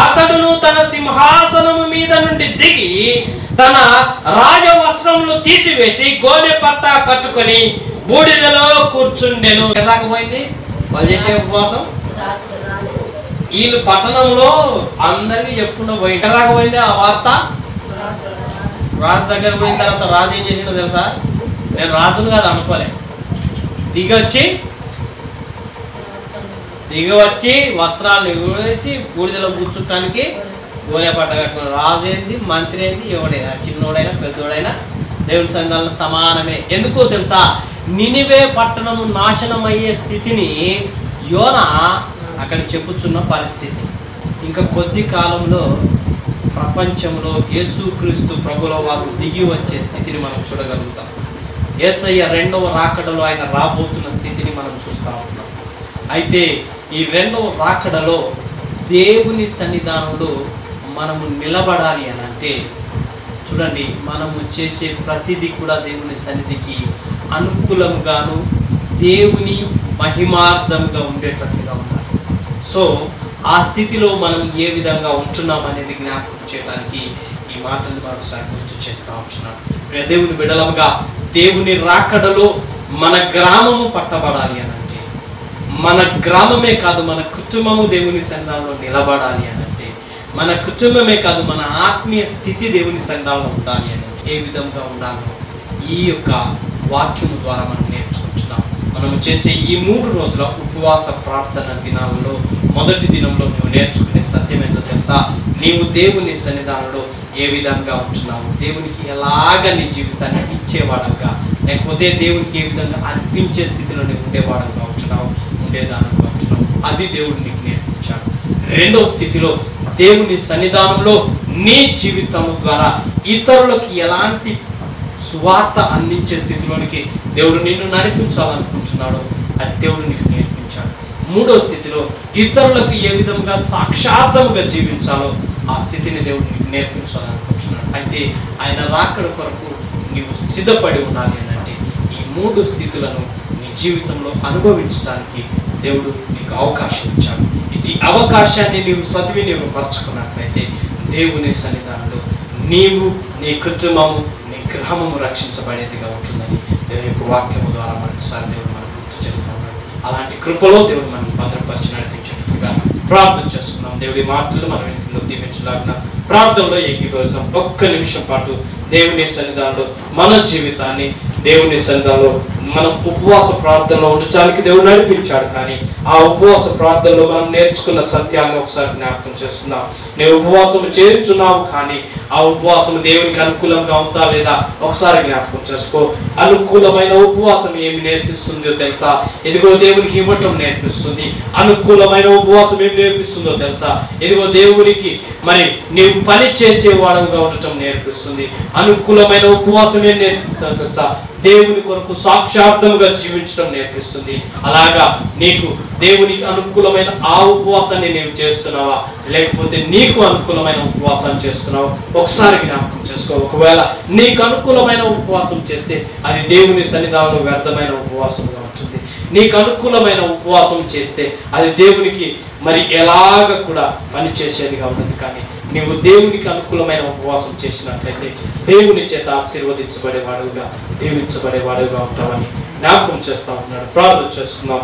అతడును తన సింహాసనము మీద నుండి దిగి తన రాజవస్త్రములు తీసివేసి గోనె పట్ట కట్టుకొని బూడిదలో కూర్చుండెను. ఎక్కడిదాకా పోయింది వాళ్ళు చేసే ఉపవాసం? వీళ్ళు పట్టణంలో అందరికీ చెప్పుకుంటూ పోయి ఎక్కడిదాకా పోయింది ఆ వార్త? రాజు దగ్గర పోయిన తర్వాత రాజు ఏం చేసిండో తెలుసా? నేను రాజును కాదు అనుకోలే, దిగవచ్చి వస్త్రాలు వేసి బూడిదలో కూర్చుంటానికి గోనె పట్ట కట్టుకున్న రాజు ఏంది, మంత్రి ఏంది, ఎవడైనా చిన్నోడైనా పెద్దోడైనా దేవుని సన్నిధానంలో సమానమే. ఎందుకో తెలుసా? నినివే పట్టణము నాశనం అయ్యే స్థితిని యోనా అక్కడ చెప్పుచున్న పరిస్థితి. ఇంకా కొద్ది కాలంలో ప్రపంచంలో యేసుక్రీస్తు ప్రభుల వారు దిగి వచ్చే స్థితిని మనం చూడగలుగుతాం. యేసయ్య 2వ రాకడలో ఆయన రాబోతున్న స్థితిని మనం చూస్తూ ఉన్నాం. అయితే ఈ 2వ రాకడలో దేవుని సన్నిధానంలో మనము నిలబడాలి అని అంటే చూడండి, మనము చేసే ప్రతిదీ కూడా దేవుని సన్నిధికి అనుకూలంగాను దేవుని మహిమార్థంగా ఉండేటట్లుగా ఉండాలి. సో ఆ స్థితిలో మనం ఏ విధంగా ఉంటున్నాం అనేది జ్ఞాపకం చేయడానికి ఈ మాటలు మరోసారి గుర్తు చేస్తూ ఉంటున్నాం. దేవుని బిడ్డలముగా దేవుని రాకడలో మన గ్రామము పట్టబడాలి అని అంటే, మన గ్రామమే కాదు మన కుటుంబము దేవుని సన్నిధానంలో నిలబడాలి అని అంటే, మన కుటుంబమే కాదు మన ఆత్మీయ స్థితి దేవుని సన్నిధానంలో ఉండాలి అని ఏ విధంగా ఉండాలో ఈ యొక్క వాక్యము ద్వారా మనం నేర్చుకుంటున్నాం. మనము చేసే ఈ 3 రోజుల ఉపవాస ప్రార్థన దినాలలో మొదటి దినంలో నువ్వు నేర్చుకునే సత్యం ఏంటో తెలుసా? నీవు దేవుని సన్నిధానంలో ఏ విధంగా ఉంటున్నావు, దేవునికి ఎలాగ నీ జీవితాన్ని ఇచ్చేవాడంగా, లేకపోతే దేవునికి ఏ విధంగా అర్పించే స్థితిలో నువ్వు ఉండేవాడంగా ఉంటున్నావు, ఉండేదానంగా ఉంటున్నావు, అది దేవుడు నీకు నేర్పించాడు. 2వ స్థితిలో దేవుని సన్నిధానంలో నీ జీవితం ద్వారా ఇతరులకు ఎలాంటి సువార్త అందించే స్థితిలోనికి దేవుడు నిన్ను నడిపించాలనుకుంటున్నాడు, అది దేవుడు నీకు నేర్పించాడు. 3వ స్థితిలో ఇతరులకు ఏ విధంగా సాక్షార్థముగా జీవించాలో ఆ స్థితిని దేవుడు నీకు నేర్పించాలనుకుంటున్నాడు. అయితే ఆయన రాకడ కొరకు నీవు సిద్ధపడి ఉండాలి అని అంటే ఈ 3 స్థితులను నీ జీవితంలో అనుభవించడానికి దేవుడు నీకు అవకాశం ఇచ్చాడు. ఇటు అవకాశాన్ని నీవు సద్వినియోగపరచుకున్నట్లయితే దేవుని సన్నిధానంలో నీవు, నీ కుటుంబము, నీ గ్రామము రక్షించబడేదిగా ఉంటుందని దేవుని యొక్క వాక్యము ద్వారా మరొకసారి దేవుడు మనం గుర్తు చేస్తూ ఉన్నాడు. అలాంటి కృపలో దేవుడు మనం భద్రపరిచి నడిపించేట్టుగా ప్రార్థన చేసుకున్నాం. దేవుడి మాటలు మనం ఇంట్లో దీవించలాగిన ప్రార్థనలో ఏకీభవిస్తాం. ఒక్క నిమిషం పాటు దేవుని సన్నిధానంలో మన జీవితాన్ని, దేవుని సన్నిధానంలో మనం ఉపవాస ప్రార్థనలో ఉండటానికి దేవుడు నడిపించాడు. కానీ ఆ ఉపవాస ప్రార్థనలో మనం నేర్చుకున్న సత్యాన్ని ఒకసారి జ్ఞాపకం చేసుకుందాం. నేను ఉపవాసం చేయించున్నావు, కానీ ఆ ఉపవాసం దేవునికి అనుకూలంగా ఉందా లేదా ఒకసారి జ్ఞాపకం చేసుకో. అనుకూలమైన ఉపవాసం ఏమి నేర్పిస్తుందో తెలుసా? ఇదిగో దేవునికి ఇవ్వటం నేర్పిస్తుంది. అనుకూలమైన ఉపవాసం ఏమి నేర్పిస్తుందో తెలుసా? ఇదిగో దేవునికి మరి నీవు పని చేసేవాడుగా ఉండటం నేర్పిస్తుంది. అనుకూలమైన ఉపవాసం ఏం నేర్పిస్తుందో తెలుసా? దేవుని కొరకు సాక్షార్థముగా జీవించడం నేర్పిస్తుంది. అలాగా నీకు దేవునికి అనుకూలమైన ఆ ఉపవాసాన్ని నీవు చేస్తున్నావా, లేకపోతే నీకు అనుకూలమైన ఉపవాసాన్ని చేస్తున్నావా? ఒకసారి జ్ఞాపకం చేసుకో. ఒకవేళ నీకు అనుకూలమైన ఉపవాసం చేస్తే అది దేవుని సన్నిధానంలో వ్యర్థమైన ఉపవాసంగా ఉంటుంది. నీకు అనుకూలమైన ఉపవాసం చేస్తే అది దేవునికి మరి ఎలాగ కూడా పనిచేసేదిగా ఉండదు. కానీ నీవు దేవునికి అనుకూలమైన ఉపవాసం చేసినట్లయితే దేవుని చేత ఆశీర్వదించబడేవాడుగా, దీవించబడేవాడుగా ఉంటామని జ్ఞాపకం చేస్తూ ఉన్నాడు. ప్రార్థన చేసుకున్నాం.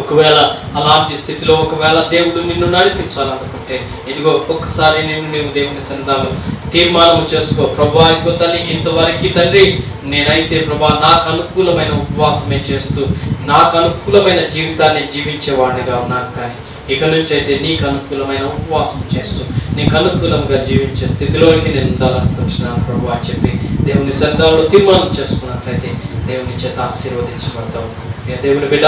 ఒకవేళ అలాంటి స్థితిలో ఒకవేళ దేవుడు నిన్ను నడిపించాలనుకుంటే ఇదిగో ఒక్కసారి నీవు దేవుని సన్నిధానంలో తీర్మానం చేసుకో. ప్రభా ఇదిగో తల్లి, ఇంతవరకు తండ్రి నేనైతే ప్రభా నాకు అనుకూలమైన ఉపవాసమే చేస్తూ నాకు అనుకూలమైన జీవితాన్ని జీవించేవాడినిగా ఉన్నాను. కానీ ఇక నుంచి అయితే నీకు అనుకూలమైన ఉపవాసం చేస్తూ నీకు అనుకూలంగా జీవించే స్థితిలోకి నేను ఉండాలనుకుంటున్నాను ప్రభు అని చెప్పి దేవుని సన్నిధానంలో తీర్మానం చేసుకున్నట్లయితే దేవుని చేత ఆశీర్వదించబడతావు. దేవుని బిడ్డ,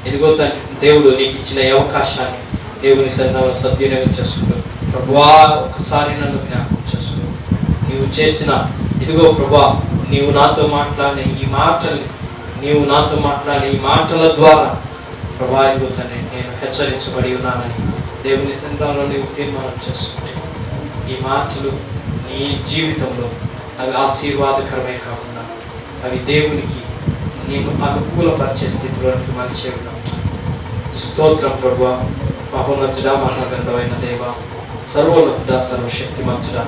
ఇదిగో తండ్రి, దేవుడు నీకు ఇచ్చిన ఈ అవకాశాన్ని దేవుని సన్నిధానంలో సద్వినియోగం చేసుకుంటూ ప్రభువా ఒకసారి నన్ను జ్ఞాపకం చేసుకో. నీవు చేసిన ఇదిగో ప్రభా, నీవు నాతో మాట్లాడిన ఈ మాటల ద్వారా ప్రభా ఇదిగో తండ్రి నేను హెచ్చరించబడి ఉన్నానని దేవుని సన్నిధానంలో నీవు తీర్మానం చేసుకుంటే ఈ మాటలు నీ జీవితంలో అవి ఆశీర్వాదకరమే కాకుండా అవి దేవునికి నీవు అనుకూలపరిచే స్థితిలోనికి మంచి ఉంటాం. స్తోత్రం ప్రభువా. మహోన్నతుడా, మహాగంధమైన దేవ, సర్వోన్నతుడా, సర్వశక్తిమంతుడా,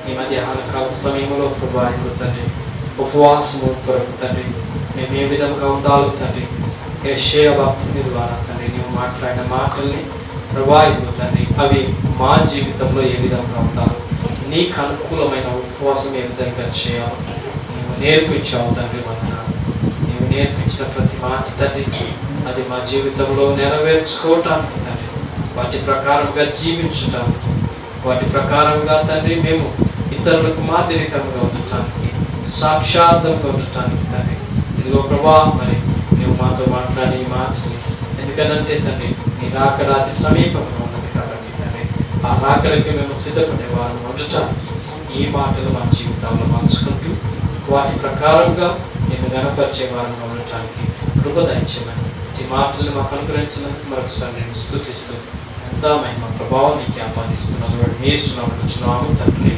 ఈ మధ్యాహ్న కాల సమయంలో ప్రభా ఇదిగో తండ్రి ఉపవాసము కొరకు తండ్రి మేము ఏ విధంగా ఉండాలో తండ్రి యెషయా భక్తుని ద్వారా తండ్రి నీవు మాట్లాడిన మాటల్ని ప్రభా ఇదిగో తండ్రి అవి మా జీవితంలో ఏ విధంగా ఉండాలో, నీకు అనుకూలమైన ఉపవాసం ఏ విధంగా చేయాలో నీవు నేర్పించావు తండ్రి. నీవు నేర్పించిన ప్రతి మాట తండ్రి అది మా జీవితంలో నెరవేర్చుకోవటానికి తండ్రి, వాటి ప్రకారంగా జీవించటానికి, వాటి ప్రకారంగా తండ్రి మేము ఇతరులకు మాదిరికంగా ఉండటానికి, సాక్షార్థంగా ఉండటానికి తండ్రి ఇదిగో ప్రభా మరి నువ్వు మాతో మాట్లాడి ఈ మాటని, ఎందుకంటే తండ్రి నీ రాకడ అతి సమీపంగా ఉన్నది కాబట్టి తండ్రి ఆ రాకడకి మేము సిద్ధపడే వారు ఉండటానికి ఈ మాటలు మా జీవితంలో మార్చుకుంటూ వాటి ప్రకారంగా నేను గణపరిచే వారంగా ఉండటానికి కృప దయచేయమని ఈ మాటలు మాకు అనుగ్రహించినందుకు మరొకసారి నేను స్తుతిస్తూ ఎంత మహిమ ప్రభావం నీకు ఆపాదిస్తున్నాను. యేసు నామములో తండ్రి.